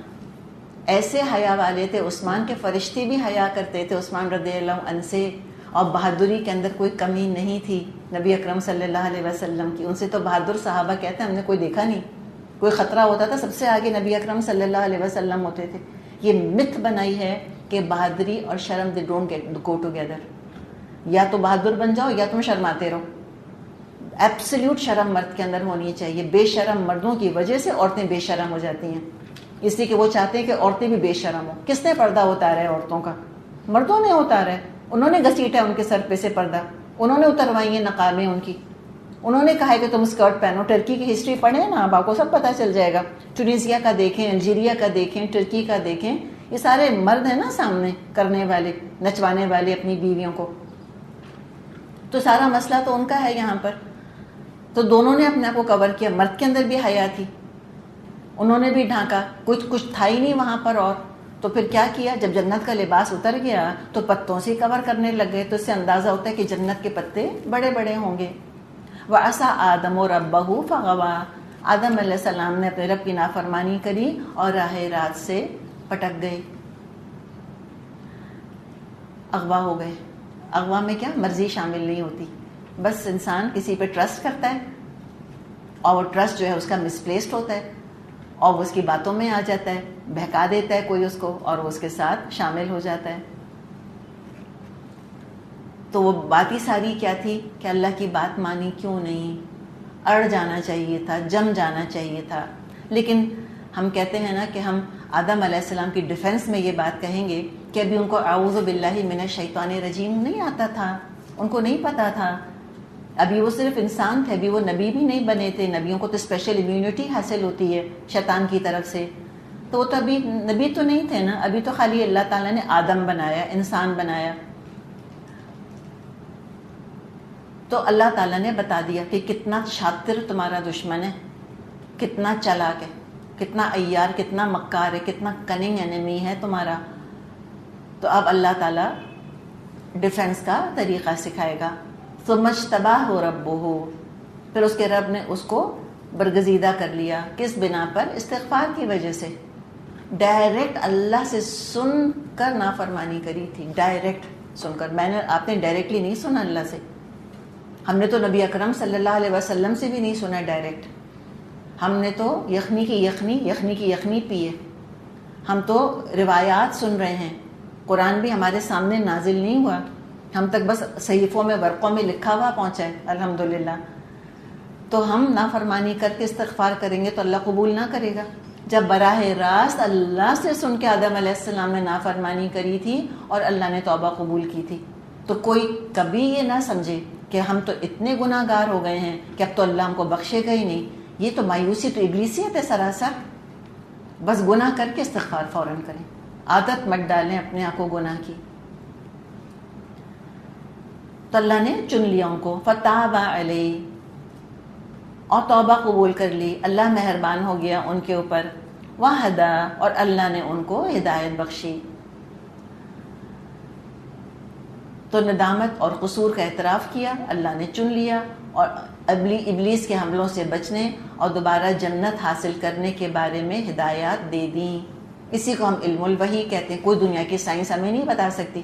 ایسے حیا والے تھے عثمان کے فرشتے بھی حیا کرتے تھے عثمان رضی اللہ عنہ سے. اور بہادری کے اندر کوئی کمی نہیں تھی نبی اکرم صلی اللہ علیہ وسلم کی. ان سے تو بہادر صحابہ کہتے ہیں ہم نے کوئی دیکھا نہیں. کوئی خطرہ ہوتا تھا سب سے آگے نبی اکرم صلی اللہ علیہ وسلم ہوتے تھے. یہ مت بنائی ہے کہ بہادری اور شرم دے ڈونٹ گو ٹوگیدر. یا تو بہادر بن جاؤ یا تم شرماتے رہو. ایبسلیوٹ شرم مرد کے اندر ہونی چاہیے. بے شرم مردوں کی وجہ سے عورتیں بے شرم ہو جاتی ہیں, اس لیے کہ وہ چاہتے ہیں کہ عورتیں بھی بے شرم ہوں. کس نے پردہ اتارا ہے عورتوں کا؟ مردوں نے اتارا ہے. انہوں نے گھسیٹا ان کے سر پہ سے پردہ, انہوں نے اتروائی ہیں نقابیں ان کی, انہوں نے کہا ہے کہ تم اسکرٹ پہنو. ٹرکی کی ہسٹری پڑھیں نا, آپ کو سب پتہ چل جائے گا. ٹونیزیا کا دیکھیں, الجیریا کا دیکھیں, ٹرکی کا دیکھیں. یہ سارے مرد ہیں نا سامنے کرنے والے, نچوانے والے اپنی بیویوں کو. تو سارا مسئلہ تو ان کا ہے یہاں پر. تو دونوں نے اپنے آپ کو کور کیا. مرد کے اندر بھی حیا تھی, انہوں نے بھی ڈھانکا. کچھ تھا ہی نہیں وہاں پر. اور تو پھر کیا کیا, جب جنت کا لباس اتر گیا تو پتوں سے کور کرنے لگ گئے. تو اس سے اندازہ ہوتا ہے کہ جنت کے پتے بڑے بڑے ہوں گے. وَعَصَىٰ آدَمُ رَبَّهُ فَغَوَىٰ. آدم علیہ السلام نے اپنے رب کی نافرمانی کری اور راہ راست سے پٹک گئے, اغوا ہو گئے. اغوا میں کیا مرضی شامل نہیں ہوتی, بس انسان کسی پہ ٹرسٹ کرتا ہے اور وہ ٹرسٹ جو ہے اس کا مسپلیسڈ ہوتا ہے اور وہ اس کی باتوں میں آ جاتا ہے, بہکا دیتا ہے کوئی اس کو اور وہ اس کے ساتھ شامل ہو جاتا ہے. تو وہ بات ہی ساری کیا تھی کہ اللہ کی بات مانی کیوں نہیں, اڑ جانا چاہیے تھا, جم جانا چاہیے تھا. لیکن ہم کہتے ہیں نا کہ ہم آدم علیہ السلام کی ڈیفنس میں یہ بات کہیں گے کہ ابھی ان کو اعوذ باللہ من الشیطان الرجیم نہیں آتا تھا, ان کو نہیں پتا تھا. ابھی وہ صرف انسان تھے, ابھی وہ نبی بھی نہیں بنے تھے. نبیوں کو تو اسپیشل امیونٹی حاصل ہوتی ہے شیطان کی طرف سے, تو وہ تو ابھی نبی تو نہیں تھے نا. ابھی تو خالی اللہ تعالیٰ نے آدم بنایا, انسان بنایا. تو اللہ تعالیٰ نے بتا دیا کہ کتنا شاطر تمہارا دشمن ہے, کتنا چالاک ہے, کتنا عیار, کتنا مکار ہے, کتنا کننگ انیمی ہے تمہارا. تو اب اللہ تعالیٰ ڈیفنس کا طریقہ سکھائے گا. ثم اجتباہ ربہ, پھر اس کے رب نے اس کو برگزیدہ کر لیا. کس بنا پر؟ استغفار کی وجہ سے. ڈائریکٹ اللہ سے سن کر نافرمانی کری تھی, ڈائریکٹ سن کر. آپ نے ڈائریکٹلی نہیں سنا اللہ سے. ہم نے تو نبی اکرم صلی اللہ علیہ وسلم سے بھی نہیں سنا ڈائریکٹ. ہم نے تو یخنی کی یخنی پیے. ہم تو روایات سن رہے ہیں. قرآن بھی ہمارے سامنے نازل نہیں ہوا, ہم تک بس صحیفوں میں ورقوں میں لکھا ہوا پہنچا ہے الحمدللہ. تو ہم نافرمانی کر کے استغفار کریں گے تو اللہ قبول نہ کرے گا. جب براہ راست اللہ سے سن کے آدم علیہ السلام نے نافرمانی کری تھی اور اللہ نے توبہ قبول کی تھی, تو کوئی کبھی یہ نہ سمجھے کہ ہم تو اتنے گناہ گار ہو گئے ہیں کہ اب تو اللہ ہم کو بخشے گا ہی نہیں. یہ تو مایوسی, تو ابلیسیت ہے سراسر. بس گناہ کر کے استغفار فوراً کریں, عادت مت ڈالیں اپنے آپ کو گناہ کی. تو اللہ نے چن لیا ان کو. فتاب علیہ, اور توبہ قبول کر لی. اللہ مہربان ہو گیا ان کے اوپر. وہدا, اور اللہ نے ان کو ہدایت بخشی. تو ندامت اور قصور کا اعتراف کیا, اللہ نے چن لیا اور ابلیس کے حملوں سے بچنے اور دوبارہ جنت حاصل کرنے کے بارے میں ہدایات دے دیں. اسی کو ہم علم الوحی کہتے ہیں. کوئی دنیا کی سائنس ہمیں نہیں بتا سکتی.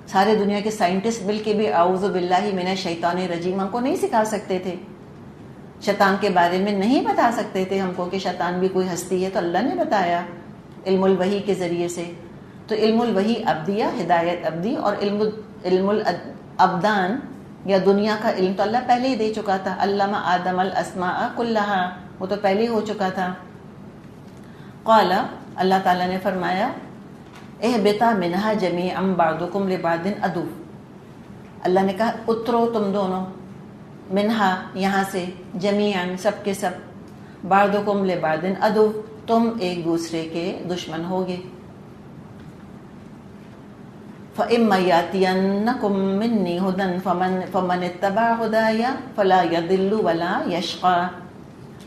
سارے دنیا کے سائنٹسٹ مل کے بھی اعوذ باللہ من الشیطان الرجیم ہم کو نہیں سکھا سکتے تھے. شیطان کے بارے میں نہیں بتا سکتے تھے ہم کو کہ شیطان بھی کوئی ہستی ہے. تو اللہ نے بتایا علم الوحی کے ذریعے سے. تو علم الوحی ابدیہ, ہدایت ابدی, اور علم الابدان یا دنیا کا علم تو اللہ پہلے ہی دے چکا تھا. علم آدم الاسماء کلہا, وہ تو پہلے ہی ہو چکا تھا. قال, اللہ تعالیٰ نے فرمایا اہبطا منہا جمیعا بعضکم لبعض عدو. اللہ نے کہا اترو تم دونوں, منہا یہاں سے, جمیعا سب کے سب, بعضکم لبعض عدو تم ایک دوسرے کے دشمن ہوگے. فَإِمَّا يَأْتِيَنَّكُم مِّنِّي هُدًى فَمَنِ اتَّبَعَ هُدَايَ فَلَا يَضِلُّ وَلَا يَشْقَىٰ.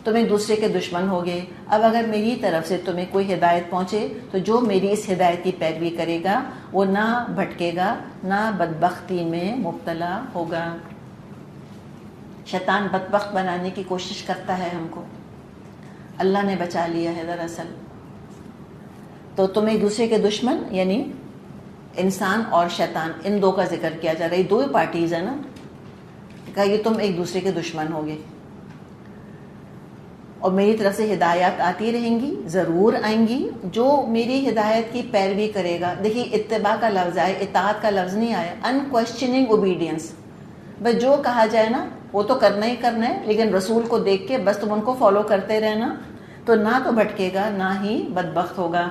تم ایک دوسرے کے دشمن ہوگے. اب اگر میری طرف سے تمہیں کوئی ہدایت پہنچے تو جو میری اس ہدایت کی پیروی کرے گا وہ نہ بھٹکے گا, نہ بدبختی میں مبتلا ہوگا. شیطان بدبخت بنانے کی کوشش کرتا ہے ہم کو, اللہ نے بچا لیا ہے دراصل. تو تم ایک دوسرے کے دشمن, یعنی انسان اور شیطان، ان دو کا ذکر کیا جا رہا ہے. دو ہی پارٹیز ہیں نا. کہا یہ تم ایک دوسرے کے دشمن ہوگے، اور میری طرف سے ہدایات آتی رہیں گی، ضرور آئیں گی. جو میری ہدایت کی پیروی کرے گا، دیکھیے اتباع کا لفظ آیا، اطاعت کا لفظ نہیں آیا. انکویسچننگ اوبیڈینس، بس جو کہا جائے نا وہ تو کرنا ہی کرنا ہے، لیکن رسول کو دیکھ کے بس تم ان کو فالو کرتے رہنا، تو نہ تو بھٹکے گا نہ ہی بدبخت ہوگا،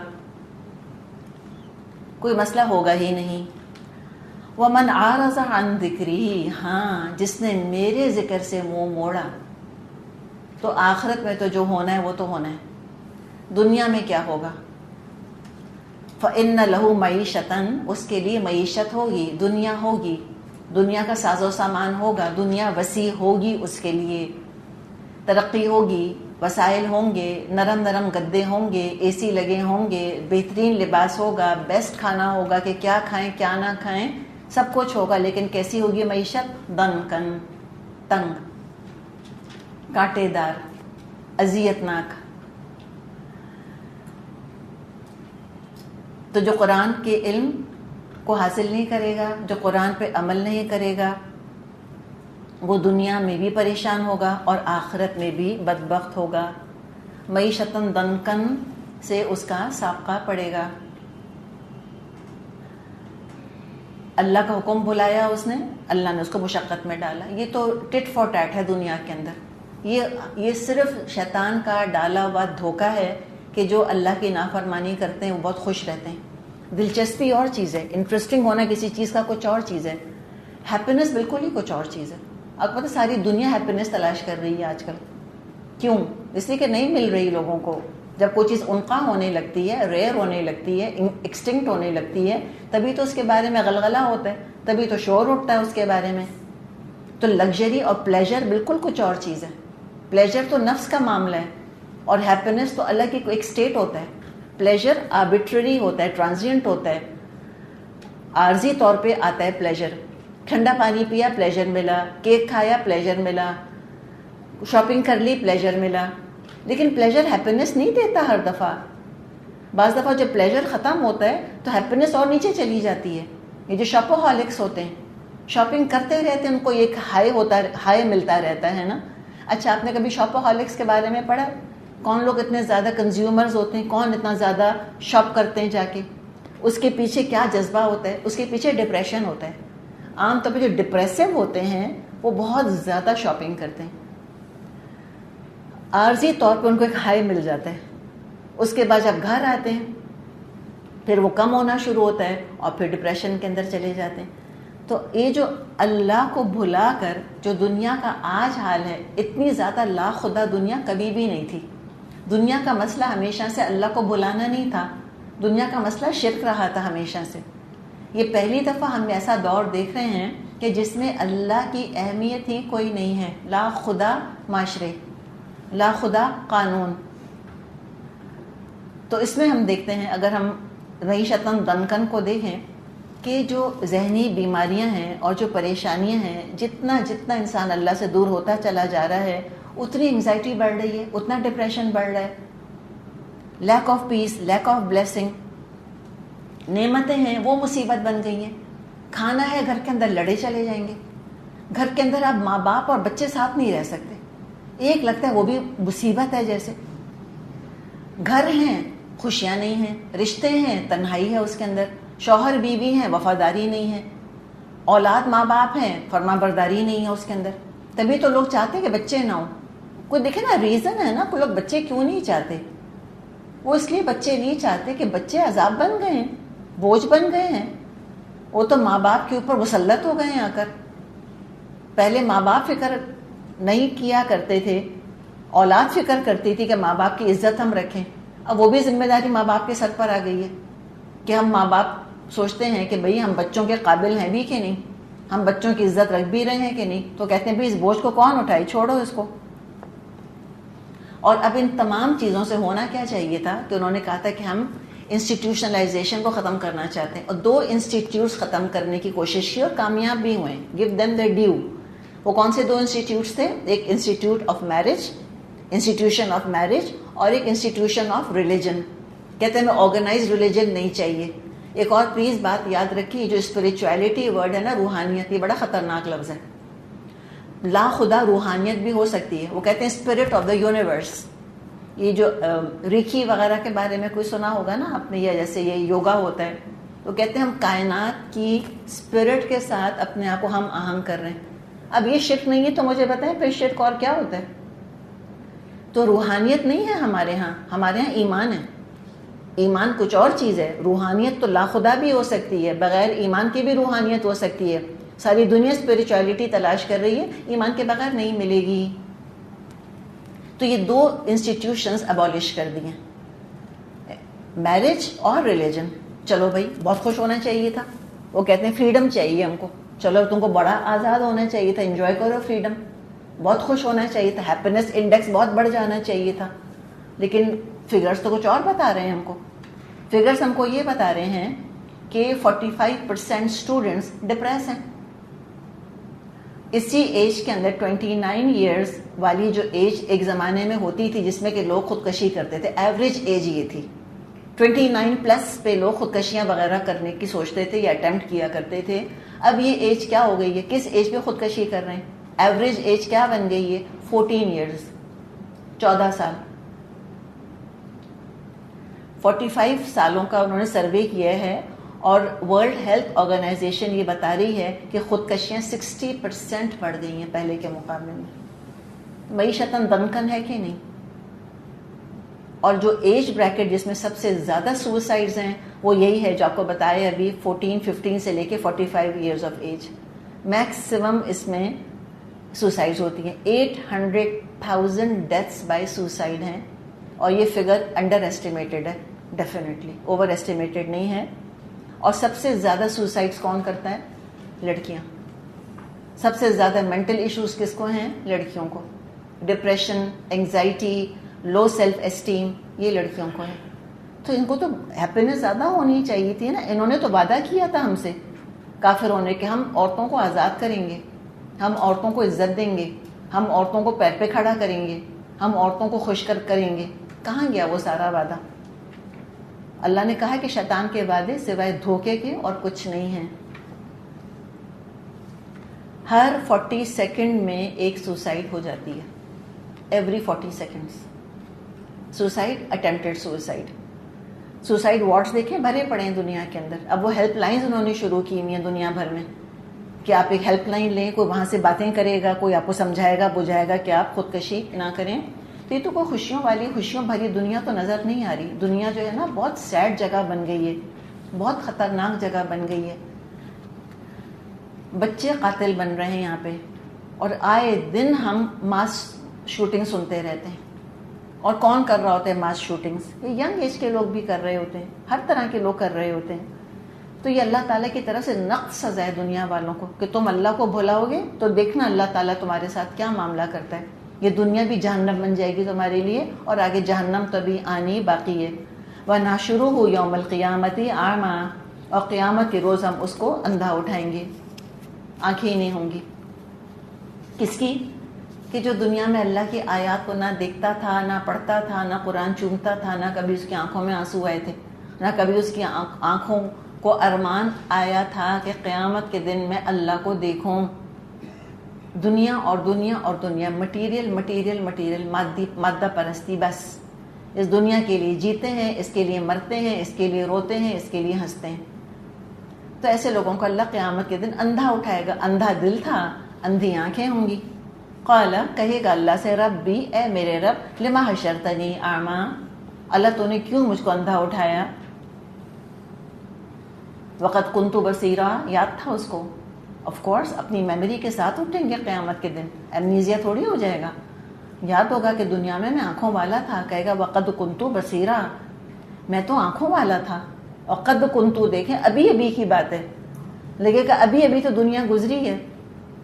کوئی مسئلہ ہوگا ہی نہیں. وَمَنْ عَارَضَ عَنْ ذِكْرِهِ، ہاں جس نے میرے ذکر سے منہ موڑا، تو آخرت میں تو جو ہونا ہے وہ تو ہونا ہے، دنیا میں کیا ہوگا. فَإِنَّ لَهُ مَعِيشَةً، اس کے لیے معیشت ہوگی، دنیا ہوگی، دنیا کا ساز و سامان ہوگا، دنیا وسیع ہوگی، اس کے لیے ترقی ہوگی، وسائل ہوں گے، نرم نرم گدے ہوں گے، اے سی لگے ہوں گے، بہترین لباس ہوگا، بیسٹ کھانا ہوگا کہ کیا کھائیں کیا نہ کھائیں، سب کچھ ہوگا. لیکن کیسی ہوگی معیشت؟ دنکن، تنگ، کانٹے دار، اذیت ناک. تو جو قرآن کے علم کو حاصل نہیں کرے گا، جو قرآن پہ عمل نہیں کرے گا، وہ دنیا میں بھی پریشان ہوگا اور آخرت میں بھی بدبخت ہوگا. معیشتاً دنکن سے اس کا سابقہ پڑے گا. اللہ کا حکم بھلایا اس نے، اللہ نے اس کو مشقت میں ڈالا. یہ تو ٹٹ فار ٹیٹ ہے دنیا کے اندر. یہ صرف شیطان کا ڈالا ہوا دھوکہ ہے کہ جو اللہ کی نافرمانی کرتے ہیں وہ بہت خوش رہتے ہیں. دلچسپی اور چیز ہے، انٹرسٹنگ ہونا کسی چیز کا کچھ اور چیز ہے، ہیپینس بالکل ہی کچھ اور چیز ہے. اب پتہ ساری دنیا ہیپینس تلاش کر رہی ہے آج کل. کیوں؟ اس لیے کہ نہیں مل رہی لوگوں کو. جب کوئی چیز انقا ہونے لگتی ہے، ریئر ہونے لگتی ہے، ایکسٹنکٹ ہونے لگتی ہے، تبھی تو اس کے بارے میں غلغلہ ہوتا ہے، تبھی تو شور اٹھتا ہے اس کے بارے میں. تو لگژری اور پلیجر بالکل کچھ اور چیز ہے. پلیجر تو نفس کا معاملہ ہے، اور ہیپینس تو اللہ کی ایک سٹیٹ ہوتا ہے. پلیجر آربیٹری ہوتا ہے، ٹرانزینٹ ہوتا ہے، عارضی طور پہ آتا ہے پلیجر. ٹھنڈا پانی پیا پلیجر ملا، کیک کھایا پلیجر ملا، شاپنگ کر لی پلیجر ملا. لیکن پلیجر ہیپینس نہیں دیتا ہر دفعہ. بعض دفعہ جب پلیجر ختم ہوتا ہے تو ہیپینس اور نیچے چلی جاتی ہے. یہ جو شاپوہولکس ہوتے ہیں، شاپنگ کرتے رہتے ہیں، ان کو ایک ہائی ملتا رہتا ہے نا. اچھا، آپ نے کبھی شاپوہولکس کے بارے میں پڑھا؟ کون لوگ اتنے زیادہ کنزیومرز ہوتے ہیں، کون اتنا زیادہ شاپ کرتے ہیں جا کے؟ اس کے پیچھے کیا جذبہ ہوتا ہے؟ اس کے پیچھے ڈپریشن ہوتا ہے. عام طور پہ جو ڈپریسو ہوتے ہیں وہ بہت زیادہ شاپنگ کرتے ہیں. عارضی طور پہ ان کو ایک ہائی مل جاتا ہے، اس کے بعد جب گھر آتے ہیں پھر وہ کم ہونا شروع ہوتا ہے اور پھر ڈپریشن کے اندر چلے جاتے ہیں. تو یہ جو اللہ کو بھلا کر جو دنیا کا آج حال ہے، اتنی زیادہ لا خدا دنیا کبھی بھی نہیں تھی. دنیا کا مسئلہ ہمیشہ سے اللہ کو بھلانا نہیں تھا، دنیا کا مسئلہ شرک رہا تھا ہمیشہ سے. یہ پہلی دفعہ ہم ایسا دور دیکھ رہے ہیں کہ جس میں اللہ کی اہمیت ہی کوئی نہیں ہے. لا خدا معاشرے، لا خدا قانون. تو اس میں ہم دیکھتے ہیں، اگر ہم معیشتاً دنکن کو دیکھیں، کہ جو ذہنی بیماریاں ہیں اور جو پریشانیاں ہیں، جتنا جتنا انسان اللہ سے دور ہوتا چلا جا رہا ہے، اتنی انگزائٹی بڑھ رہی ہے، اتنا ڈپریشن بڑھ رہا ہے. Lack of peace, lack of blessing. نعمتیں ہیں وہ مصیبت بن گئی ہیں. کھانا ہے گھر کے اندر لڑے چلے جائیں گے. گھر کے اندر اب ماں باپ اور بچے ساتھ نہیں رہ سکتے، ایک لگتا ہے وہ بھی مصیبت ہے جیسے. گھر ہیں خوشیاں نہیں ہیں، رشتے ہیں تنہائی ہے اس کے اندر، شوہر بیوی ہیں وفاداری نہیں ہے، اولاد ماں باپ ہیں فرما برداری نہیں ہے اس کے اندر. تبھی تو لوگ چاہتے ہیں کہ بچے نہ ہوں. کوئی دیکھے نا ریزن ہے نا، کوئی لوگ بچے کیوں نہیں چاہتے. وہ اس لیے بچے نہیں چاہتے کہ بچے عذاب بن گئے ہیں، بوجھ بن گئے ہیں. وہ تو ماں باپ کے اوپر مسلط ہو گئے ہیں آ کر. پہلے ماں باپ فکر نہیں کیا کرتے تھے، اولاد فکر کرتی تھی کہ ماں باپ کی عزت ہم رکھیں. اب وہ بھی ذمہ داری ماں باپ کے سر پر آ گئی ہے کہ ہم ماں باپ سوچتے ہیں کہ بھئی ہم بچوں کے قابل ہیں بھی کہ نہیں، ہم بچوں کی عزت رکھ بھی رہے ہیں کہ نہیں. تو کہتے ہیں بھئی اس بوجھ کو کون اٹھائے، چھوڑو اس کو. اور اب ان تمام چیزوں سے ہونا کیا چاہیے تھا کہ انہوں نے کہا تھا کہ ہم انسٹیٹیوشنلائزیشن کو ختم کرنا چاہتے ہیں. اور 2 انسٹیٹیوٹس ختم کرنے کی کوشش کی اور کامیاب بھی ہوئے. Give them the due. وہ کون سے 2 انسٹیٹیوٹس تھے؟ ایک institute of marriage, institution of marriage, اور ایک انسٹیٹیوشن آف ریلیجن. کہتے ہیں ہمیں آرگنائز ریلیجن نہیں چاہیے، ایک اور پلیز بات یاد رکھیے، جو اسپریچویلٹی ورڈ ہے نا، روحانیت، یہ بڑا خطرناک لفظ ہے. لا خدا روحانیت بھی ہو سکتی ہے. وہ کہتے ہیں اسپرٹ آف دا یونیورس. یہ جو ریکی وغیرہ کے بارے میں کوئی سنا ہوگا نا آپ نے، یا جیسے یہ یوگا ہوتا ہے، تو کہتے ہیں ہم کائنات کی اسپرٹ کے ساتھ اپنے آپ کو ہم آہنگ کر رہے ہیں. اب یہ شرک نہیں ہے تو مجھے بتائیں پھر شرک اور کیا ہوتا ہے؟ تو روحانیت نہیں ہے ہمارے ہاں. ہمارے ہاں ایمان ہے. ایمان کچھ اور چیز ہے. روحانیت تو لا خدا بھی ہو سکتی ہے، بغیر ایمان کی بھی روحانیت ہو سکتی ہے. ساری دنیا اسپریچویلٹی تلاش کر رہی ہے، ایمان کے بغیر نہیں ملے گی. تو یہ دو انسٹیٹیوشنز ابالش کر دی ہیں، میرج اور ریلیجن. چلو بھائی بہت خوش ہونا چاہیے تھا. وہ کہتے ہیں فریڈم چاہیے ہم کو. چلو تم کو بڑا آزاد ہونا چاہیے تھا، انجوائے کرو فریڈم. بہت خوش ہونا چاہیے تھا، ہیپینس انڈیکس بہت بڑھ جانا چاہیے تھا. لیکن فگرز تو کچھ اور بتا رہے ہیں ہم کو. فگرز ہم کو یہ بتا رہے ہیں کہ 45% اسٹوڈنٹس ڈپریس ہیں. اسی ایج کے اندر 29 ایئرز والی جو ایج ایک زمانے میں ہوتی تھی جس میں کہ لوگ خودکشی کرتے تھے، ایوریج ایج یہ تھی. 29 پلس پہ لوگ خودکشیاں وغیرہ کرنے کی سوچتے تھے یا اٹیمپٹ کیا کرتے تھے. اب یہ ایج کیا ہو گئی ہے؟ کس ایج پہ خودکشی کر رہے ہیں؟ ایوریج ایج کیا بن گئی ہے؟ 14 ایئرز، 14 سال. 45 سالوں کا انہوں نے سروے کیا ہے، اور ورلڈ ہیلتھ آرگنائزیشن یہ بتا رہی ہے کہ خودکشیاں 60% بڑھ گئی ہیں پہلے کے مقابلے میں. معیشتاً دمکن ہے کہ نہیں؟ اور جو ایج بریکٹ جس میں سب سے زیادہ سوسائڈز ہیں وہ یہی ہے جو آپ کو بتایا ابھی، 15 سے لے کے 45 ایئرز آف ایج. میکسیمم اس میں سوسائڈز ہوتی ہیں. 800,000 ڈیتھس بائی سوسائڈ ہیں، اور یہ فگر انڈر ایسٹیمیٹڈ ہے، ڈیفینیٹلی اوور ایسٹیمیٹڈ نہیں ہے. اور سب سے زیادہ سوسائڈز کون کرتا ہے؟ لڑکیاں. سب سے زیادہ مینٹل ایشوز کس کو ہیں؟ لڑکیوں کو. Depression, anxiety, low self esteem, یہ لڑکیوں کو ہے. تو ان کو تو ہیپینس زیادہ ہونی چاہیے تھی نا. انہوں نے تو وعدہ کیا تھا ہم سے کافر ہونے کے، ہم عورتوں کو آزاد کریں گے، ہم عورتوں کو عزت دیں گے، ہم عورتوں کو پیر پہ کھڑا کریں گے، ہم عورتوں کو خوش کریں گے. کہاں گیا وہ سارا وعدہ؟ اللہ نے کہا کہ شیطان کے وعدے سوائے دھوکے کے اور کچھ نہیں ہیں. ہر 40 سیکنڈ میں ایک سوسائڈ ہو جاتی ہے. Every 40 seconds suicide, attempted suicide. Suicide wards دیکھیں بھرے پڑے ہیں دنیا کے اندر. اب وہ ہیلپ لائنز انہوں نے شروع کی ہوئی ہیں دنیا بھر میں کہ آپ ایک ہیلپ لائن لیں، کوئی وہاں سے باتیں کرے گا، کوئی آپ کو سمجھائے گا، بجھائے گا کہ آپ خودکشی نہ کریں. تو یہ تو کوئی خوشیوں والی، خوشیوں بھری دنیا تو نظر نہیں آ رہی. دنیا جو ہے نا بہت سیڈ جگہ بن گئی ہے، بہت خطرناک جگہ بن گئی ہے. بچے قاتل بن رہے ہیں یہاں پہ، اور آئے دن ہم ماس شوٹنگ سنتے رہتے ہیں. اور کون کر رہا ہوتا ہے ماس شوٹنگز؟ یہ ینگ ایج کے لوگ بھی کر رہے ہوتے ہیں، ہر طرح کے لوگ کر رہے ہوتے ہیں. تو یہ اللہ تعالیٰ کی طرف سے نقد سزا ہے دنیا والوں کو کہ تم اللہ کو بھلاؤ گے تو دیکھنا اللہ تعالیٰ تمہارے ساتھ کیا معاملہ کرتا ہے. یہ دنیا بھی جہنم بن جائے گی تمہارے لیے، اور آگے جہنم تو بھی آنی باقی ہے. وَنَحْشُرُهُ يَوْمَ الْقِيَامَةِ أَعْمَىٰ، اور قیامت کے روز ہم اس کو اندھا اٹھائیں گے، آنکھیں ہی نہیں ہوں گی. کس کی؟ کہ جو دنیا میں اللہ کی آیات کو نہ دیکھتا تھا، نہ پڑھتا تھا، نہ قرآن چومتا تھا، نہ کبھی اس کی آنکھوں میں آنسو آئے تھے، نہ کبھی اس کی آنکھوں کو ارمان آیا تھا کہ قیامت کے دن میں اللہ کو دیکھوں. دنیا اور دنیا اور دنیا، مٹیریل مٹیریل مٹیریل، مادہ پرستی. بس اس دنیا کے لیے جیتے ہیں، اس کے لیے مرتے ہیں، اس کے لیے روتے ہیں، اس کے لیے ہنستے ہیں. تو ایسے لوگوں کو اللہ قیامت کے دن اندھا اٹھائے گا. اندھا دل تھا، اندھی آنکھیں ہوں گی. قال، کہے گا اللہ سے، ربی، اے میرے رب، لما حشرتنی اعمیٰ، اللہ تو نے کیوں مجھ کو اندھا اٹھایا. وقد کنت بصیرا، یاد تھا اس کو. آف کورس اپنی میموری کے ساتھ اٹھیں گے قیامت کے دن، ایمنیزیا تھوڑی ہو جائے گا. یاد ہوگا کہ دنیا میں آنکھوں والا تھا. کہے گا وقد کنت بصیرا، میں تو آنکھوں والا تھا. اور قد کنت، دیکھیں ابھی ابھی کی بات ہے، لگے گا ابھی ابھی تو دنیا گزری ہے.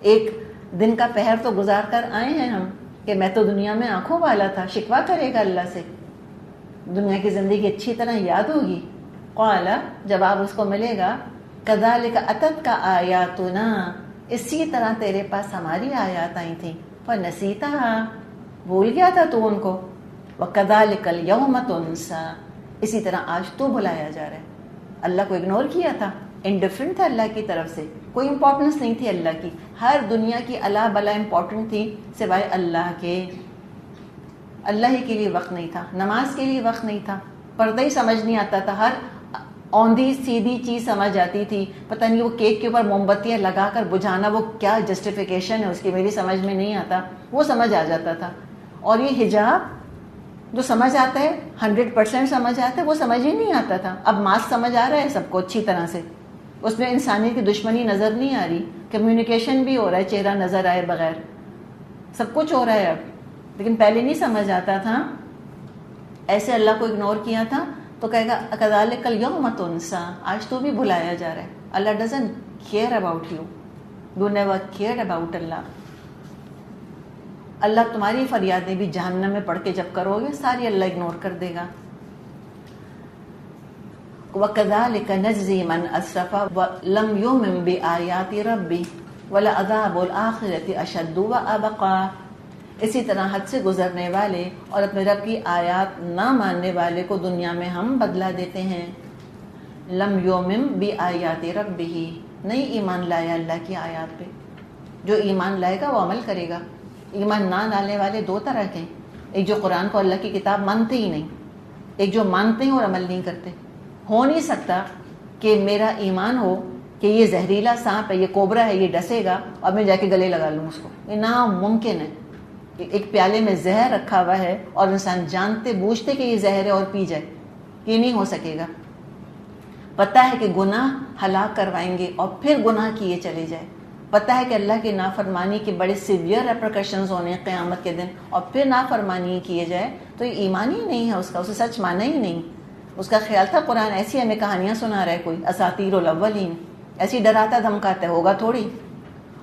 ایک دن کا پہر تو گزار کر آئے ہیں ہم کہ میں تو دنیا میں آنکھوں والا تھا. شکوہ کرے گا اللہ سے. دنیا کی زندگی اچھی طرح یاد ہوگی. قال، جواب اس کو ملے گا، کذالک اتتک آیاتنا، اسی طرح تیرے پاس ہماری آیات آئی تھیں. فنسیتھا، بھول گیا تھا تو ان کو. وکذالک الیوم تنسیٰ، اسی طرح آج تو بھلایا جا رہا ہے. اللہ کو اگنور کیا تھا، انڈیفرنٹ تھا اللہ کی طرف سے، کوئی امپورٹنس نہیں تھی اللہ کی، ہر دنیا کی اللہ بلا امپورٹنٹ تھی سوائے اللہ کے. اللہ ہی کے لیے وقت نہیں تھا، نماز کے لیے وقت نہیں تھا، پردہ ہی سمجھ نہیں آتا تھا، ہر اوندھی سیدھی چیز سمجھ آتی تھی. پتہ نہیں وہ کیک کے اوپر موم بتیاں لگا کر بجھانا وہ کیا جسٹیفیکیشن ہے اس کی، میری سمجھ میں نہیں آتا، وہ سمجھ آ جاتا تھا. اور یہ حجاب جو سمجھ آتا ہے 100% سمجھ آتا ہے، وہ سمجھ ہی نہیں آتا تھا. اب ماسک سمجھ آ رہا ہے سب کو اچھی طرح سے، اس میں انسانیت کی دشمنی نظر نہیں آ رہی، کمیونیکیشن بھی ہو رہا ہے چہرہ نظر آئے بغیر، سب کچھ ہو رہا ہے اب. لیکن پہلے نہیں سمجھ آتا تھا، ایسے اللہ کو اگنور کیا تھا تو کہے گا کذالک الیوم تنسیٰ، آج تو بھی بلایا جا رہا ہے. Allah doesn't care about you, you never care about Allah. Allah تمہاری فریادیں بھی جہنم میں پڑھ کے جب کرو گے ساری اللہ اگنور کر دے گا. وَكَذَلِكَ نَجْزِي مَنْ أَسْرَفَ وَلَمْ يُؤْمِنْ بِآيَاتِ رَبِّهِ وَلَعَذَابُ الْآخِرَةِ أَشَدُّ وَأَبْقَىٰ. اسی طرح حد سے گزرنے والے اور اپنے رب کی آیات نہ ماننے والے کو دنیا میں ہم بدلہ دیتے ہیں. لم یؤمن بآیات ربہ، نہیں ایمان لایا اللہ کی آیات پہ. جو ایمان لائے گا وہ عمل کرے گا. ایمان نہ لانے والے دو طرح کے ہیں، ایک جو قرآن کو اللہ کی کتاب مانتے ہی نہیں، ایک جو مانتے ہیں اور عمل نہیں کرتے. ہو نہیں سکتا کہ میرا ایمان ہو کہ یہ زہریلا سانپ ہے، یہ کوبرا ہے، یہ ڈسے گا اور میں جا کے گلے لگا لوں اس کو. یہ ناممکن ہے. ایک پیالے میں زہر رکھا ہوا ہے اور انسان جانتے بوجھتے کہ یہ زہر ہے اور پی جائے، یہ نہیں ہو سکے گا. پتہ ہے کہ گناہ ہلاک کروائیں گے اور پھر گناہ کیے چلے جائے. پتہ ہے کہ اللہ کی نافرمانی کے بڑے سیویئر ریپریکیشنز ہونے ہیں قیامت کے دن اور پھر نافرمانی کیے جائے تو یہ ایمان ہی نہیں ہے اس کا، اسے سچ مانا ہی نہیں. اس کا خیال تھا قرآن ایسی ہمیں کہانیاں سنا رہا ہے کوئی، اساطیر الاولین، ایسی ڈراتا دھمکاتا ہے، ہوگا تھوڑی.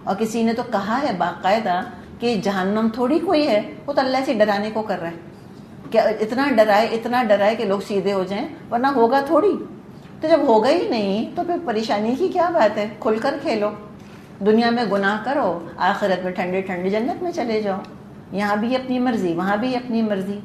اور کسی نے تو کہا ہے باقاعدہ کہ جہنم تھوڑی کوئی ہے، وہ تو اللہ سے ڈرانے کو کر رہا ہے کہ اتنا ڈرائے کہ لوگ سیدھے ہو جائیں، ورنہ ہوگا تھوڑی. تو جب ہوگا ہی نہیں تو پھر پریشانی کی کیا بات ہے؟ کھل کر کھیلو، دنیا میں گناہ کرو، آخرت میں ٹھنڈے ٹھنڈے جنت میں چلے جاؤ. یہاں بھی اپنی مرضی، وہاں بھی اپنی مرضی.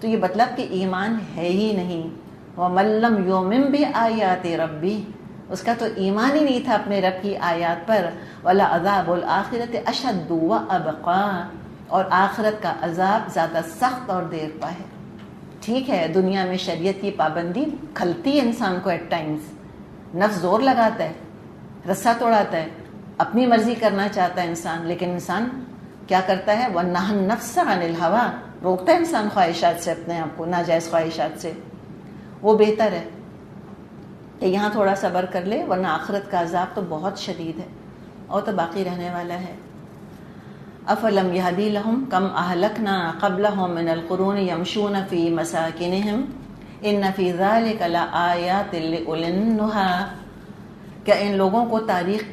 تو یہ مطلب کہ ایمان ہے ہی نہیں. وَمَن لَّمْ يُؤْمِن بِآيَاتِ رَبِّهِ، اس کا تو ایمان ہی نہیں تھا اپنے رب کی آیات پر. وَلَعَذَابُ الْآخِرَةِ أَشَدُّ وَأَبْقَىٰ، اور آخرت کا عذاب زیادہ سخت اور دیر پا ہے. ٹھیک ہے دنیا میں شریعت کی پابندی کھلتی ہے انسان کو ایٹ ٹائمز، نفس زور لگاتا ہے، رسہ توڑاتا ہے، اپنی مرضی کرنا چاہتا ہے انسان، لیکن انسان کیا کرتا ہے؟ وَنَّهَا النَّفْسَ عَنِ الْهَوَىٰ، روکتا ہے انسان خواہشات سے، اپنے آپ کو ناجائز خواہشات سے. وہ بہتر ہے کہ یہاں تھوڑا صبر کر لے، ورنہ آخرت کا عذاب تو بہت شدید ہے اور تو باقی رہنے والا ہے. افلم یہدی لہم کم اہلکنا قبلہم من القرون یمشون فی مساکنہم ان فی ذلک لآیات لأولی النہی. کیا ان لوگوں کو تاریخ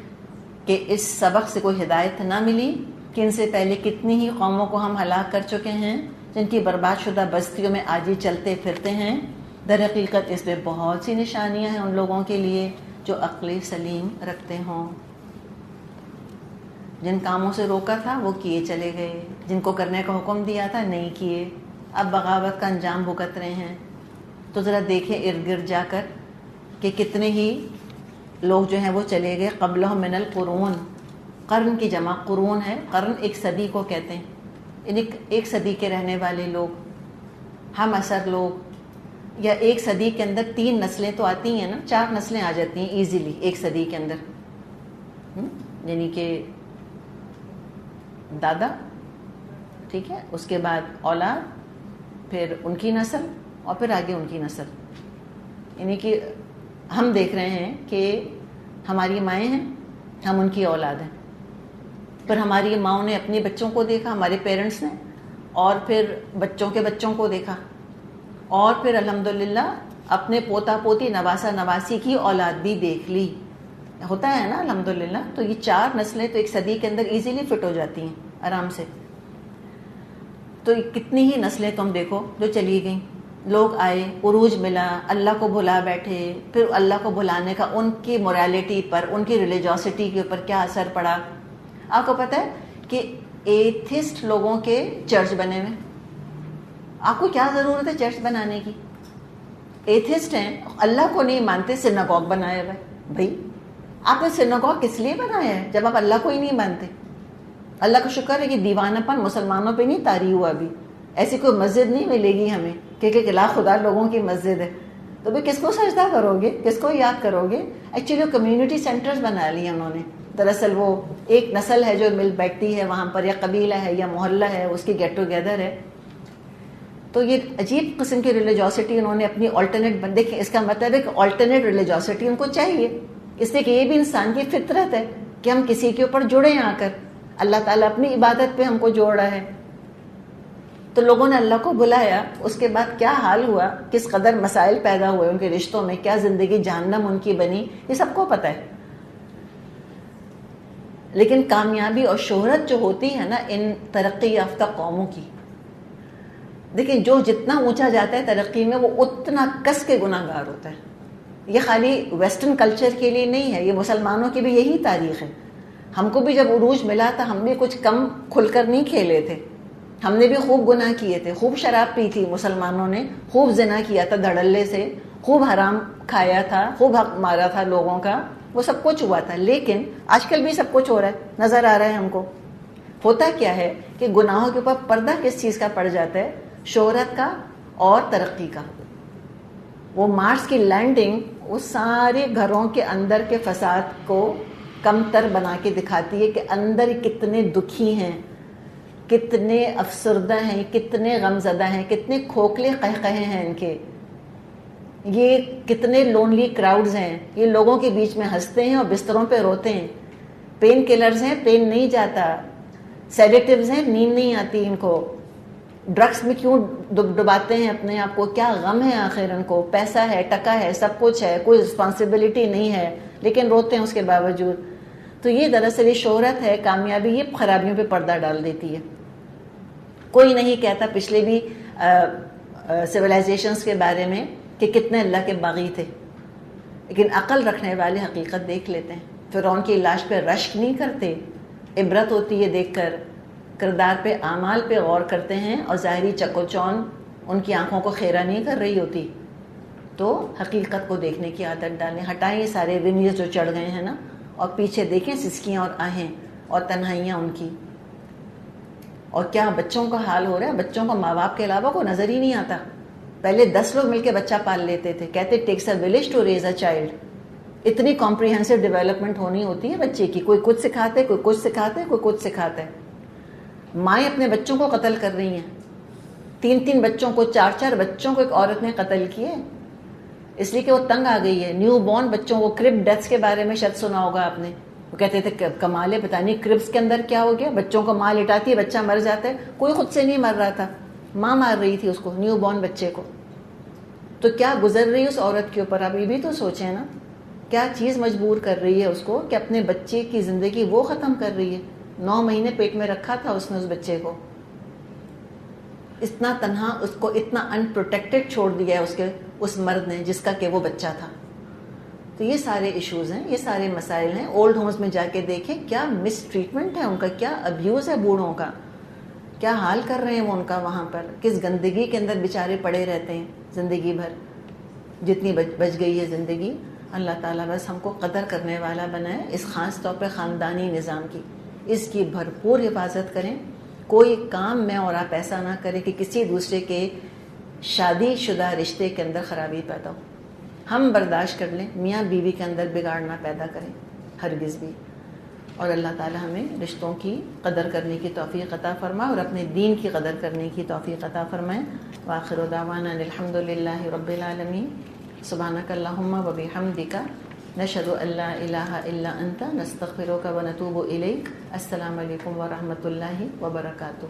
کے اس سبق سے کوئی ہدایت نہ ملی کہ ان سے پہلے کتنی ہی قوموں کو ہم ہلاک کر چکے ہیں جن کی برباد شدہ بستیوں میں آج ہی چلتے پھرتے ہیں. در حقیقت اس میں بہت سی نشانیاں ہیں ان لوگوں کے لیے جو عقل سلیم رکھتے ہوں. جن کاموں سے روکا تھا وہ کیے چلے گئے، جن کو کرنے کا حکم دیا تھا نہیں کیے، اب بغاوت کا انجام بھگت رہے ہیں. تو ذرا دیکھیں ارد گرد جا کر کہ کتنے ہی لوگ جو ہیں وہ چلے گئے. قبلہم من القرون، قرن کی جمع قرون ہے، قرن ایک صدی کو کہتے ہیں. ایک صدی کے رہنے والے لوگ، ہم اثر لوگ، یا ایک صدی کے اندر 3 نسلیں تو آتی ہیں نا، 4 نسلیں آ جاتی ہیں ایزیلی ایک صدی کے اندر. یعنی کہ دادا، ٹھیک ہے، اس کے بعد اولاد، پھر ان کی نسل اور پھر آگے ان کی نسل. یعنی کہ ہم دیکھ رہے ہیں کہ ہماری مائیں ہیں، ہم ان کی اولاد ہیں، پھر ہماری ماؤں نے اپنے بچوں کو دیکھا، ہمارے پیرنٹس نے، اور پھر بچوں کے بچوں کو دیکھا، اور پھر الحمدللہ اپنے پوتا پوتی نواسا نواسی کی اولاد بھی دیکھ لی. ہوتا ہے نا الحمدللہ. تو یہ 4 نسلیں تو ایک صدی کے اندر ایزیلی فٹ ہو جاتی ہیں آرام سے. تو کتنی ہی نسلیں تم دیکھو جو چلی گئیں. لوگ آئے، عروج ملا، اللہ کو بھلا بیٹھے، پھر اللہ کو بھلانے کا ان کی موریلٹی پر، ان کی ریلیجوسٹی کے اوپر کیا اثر پڑا. آپ کو پتہ ہے کہ ایتھسٹ لوگوں کے چرچ بنے ہوئے. آپ کو کیا ضرورت ہے چرچ بنانے کی؟ ایتھسٹ ہیں, اللہ کو نہیں مانتے, سیناگوگ بنایا ہوا ہے. بھائی آپ نے سیناگوگ کس لیے بنایا ہے جب آپ اللہ کو ہی نہیں مانتے؟ اللہ کا شکر ہے کہ دیوانہ پن مسلمانوں پہ نہیں طاری ہوا ابھی. ایسی کوئی مسجد نہیں ملے گی ہمیں کہ لا خدا لوگوں کی مسجد ہے, تو بھی کس کو سجدہ کرو گے, کس کو یاد کرو گے؟ ایکچولی وہ کمیونٹی سینٹرز بنا لیے انہوں نے. دراصل وہ ایک نسل ہے جو مل بیٹھتی ہے وہاں پر, یا قبیلہ ہے یا محلہ ہے, اس کی گیٹ ٹوگیدر ہے. تو یہ عجیب قسم کی ریلیجوسٹی انہوں نے اپنی آلٹرنیٹ دیکھیں, اس کا مطلب ہے کہ آلٹرنیٹ ریلیجوسٹی ان کو چاہیے, اس لیے کہ یہ بھی انسان کی فطرت ہے کہ ہم کسی کے اوپر جڑیں آ کر. اللہ تعالیٰ اپنی عبادت پہ ہم کو جوڑ رہا ہے. تو لوگوں نے اللہ کو بلایا, اس کے بعد کیا حال ہوا, کس قدر مسائل پیدا ہوئے ان کے رشتوں میں, کیا زندگی جہنم ان کی بنی, یہ سب کو پتہ ہے. لیکن کامیابی اور شہرت جو ہوتی ہے نا ان ترقی یافتہ قوموں کی, دیکھیں جو جتنا اونچا جاتا ہے ترقی میں وہ اتنا کس کے گناہ گار ہوتا ہے. یہ خالی ویسٹرن کلچر کے لیے نہیں ہے, یہ مسلمانوں کی بھی یہی تاریخ ہے. ہم کو بھی جب عروج ملا تھا ہم بھی کچھ کم کھل کر نہیں کھیلے تھے, ہم نے بھی خوب گناہ کیے تھے, خوب شراب پی تھی مسلمانوں نے, خوب زنا کیا تھا دھڑلے سے, خوب حرام کھایا تھا, خوب حق مارا تھا لوگوں کا, وہ سب کچھ ہوا تھا. لیکن آج کل بھی سب کچھ ہو رہا ہے, نظر آ رہا ہے ہم کو. ہوتا کیا ہے کہ گناہوں کے اوپر پردہ کس چیز کا پڑ جاتا ہے؟ شہرت کا اور ترقی کا. وہ مارس کی لینڈنگ وہ سارے گھروں کے اندر کے فساد کو کم تر بنا کے دکھاتی ہے کہ اندر کتنے دکھی ہیں, کتنے افسردہ ہیں, کتنے غمزدہ ہیں, کتنے کھوکھلے قہقہے ہیں ان کے, یہ کتنے لونلی کراؤڈز ہیں. یہ لوگوں کے بیچ میں ہنستے ہیں اور بستروں پہ روتے ہیں. پین کلرز ہیں, پین نہیں جاتا. سیڈیٹیوز ہیں, نیند نہیں آتی ان کو. ڈرگس میں کیوں ڈباتے ہیں اپنے آپ کو, کیا غم ہے آخر ان کو؟ پیسہ ہے, ٹکا ہے, سب کچھ ہے, کوئی رسپانسبلٹی نہیں ہے, لیکن روتے ہیں اس کے باوجود. تو یہ دراصل یہ شہرت ہے, کامیابی یہ خرابیوں پہ پردہ ڈال دیتی ہے. کوئی نہیں کہتا پچھلے بھی سویلائزیشنز کے بارے میں کہ کتنے اللہ کے باغی تھے, لیکن عقل رکھنے والے حقیقت دیکھ لیتے ہیں. فرعون کی لاش پہ رشک نہیں کرتے, عبرت ہوتی ہے دیکھ کر, کردار پہ اعمال پہ غور کرتے ہیں, اور ظاہری چکوچون ان کی آنکھوں کو خیرہ نہیں کر رہی ہوتی. تو حقیقت کو دیکھنے کی عادت ڈالیں, ہٹائیں یہ سارے وینیرز جو چڑھ گئے ہیں نا, اور پیچھے دیکھیں سسکیاں اور آہیں اور تنہائیاں ان کی. اور کیا بچوں کا حال ہو رہا ہے, بچوں کو ماں باپ کے علاوہ کوئی نظر ہی نہیں آتا. پہلے 10 لوگ مل کے بچہ پال لیتے تھے, کہتے takes a village to raise a child. اتنی کمپریہنسو ڈیولپمنٹ ہونی ہوتی ہے بچے کی, کوئی کچھ سکھاتے, کوئی کچھ سکھاتے, کوئی کچھ سکھاتا ہے. مائیں اپنے بچوں کو قتل کر رہی ہیں, 3 بچوں کو, 4 بچوں کو ایک عورت نے قتل کیے, اس لیے کہ وہ تنگ آ گئی ہے. نیو بورن بچوں کو, کرب ڈیتھس کے بارے میں شاید سنا ہوگا آپ نے, وہ کہتے تھے کمال ہے, پتہ نہیں کربس کے اندر کیا ہو گیا, بچوں کو ماں لٹاتی ہے, بچہ مر جاتا ہے. کوئی خود سے نہیں مر رہا تھا, ماں مار رہی تھی اس کو, نیو بورن بچے کو. تو کیا گزر رہی ہے اس عورت کے اوپر, اب یہ بھی تو سوچیں نا, کیا چیز مجبور کر رہی ہے اس کو کہ اپنے بچے کی زندگی وہ ختم کر رہی ہے. 9 مہینے پیٹ میں رکھا تھا اس نے اس بچے کو, اتنا تنہا, اس کو اتنا ان پروٹیکٹڈ چھوڑ دیا ہے اس مرد نے جس کا کہ وہ بچہ تھا. تو یہ سارے ایشوز ہیں, یہ سارے مسائل ہیں. اولڈ ہومز میں جا کے دیکھیں کیا مس ٹریٹمنٹ ہے ان کا, کیا ابیوز ہے بوڑھوں کا, کیا حال کر رہے ہیں وہ ان کا وہاں پر, کس گندگی کے اندر بیچارے پڑے رہتے ہیں زندگی بھر. جتنی بچ گئی ہے زندگی, اللہ تعالیٰ بس ہم کو قدر کرنے والا بنائے. اس خاص طور پہ خاندانی نظام کی, اس کی بھرپور حفاظت کریں. کوئی کام میں اور آپ ایسا نہ کریں کہ کسی دوسرے کے شادی شدہ رشتے کے اندر خرابی پیدا ہو. ہم برداشت کر لیں, میاں بیوی کے اندر بگاڑنا پیدا کریں ہرگز بھی. اور اللہ تعالی ہمیں رشتوں کی قدر کرنے کی توفیق عطا فرمائے اور اپنے دین کی قدر کرنے کی توفیق عطا فرمائے. وآخر دعوانا الحمد للہ رب العالمین. سبحانک اللہم و بحمدک نشہد ان لا الہ الا انت نستغفرک و نتوب الیک. السلام علیکم ورحمۃ اللہ وبرکاتہ.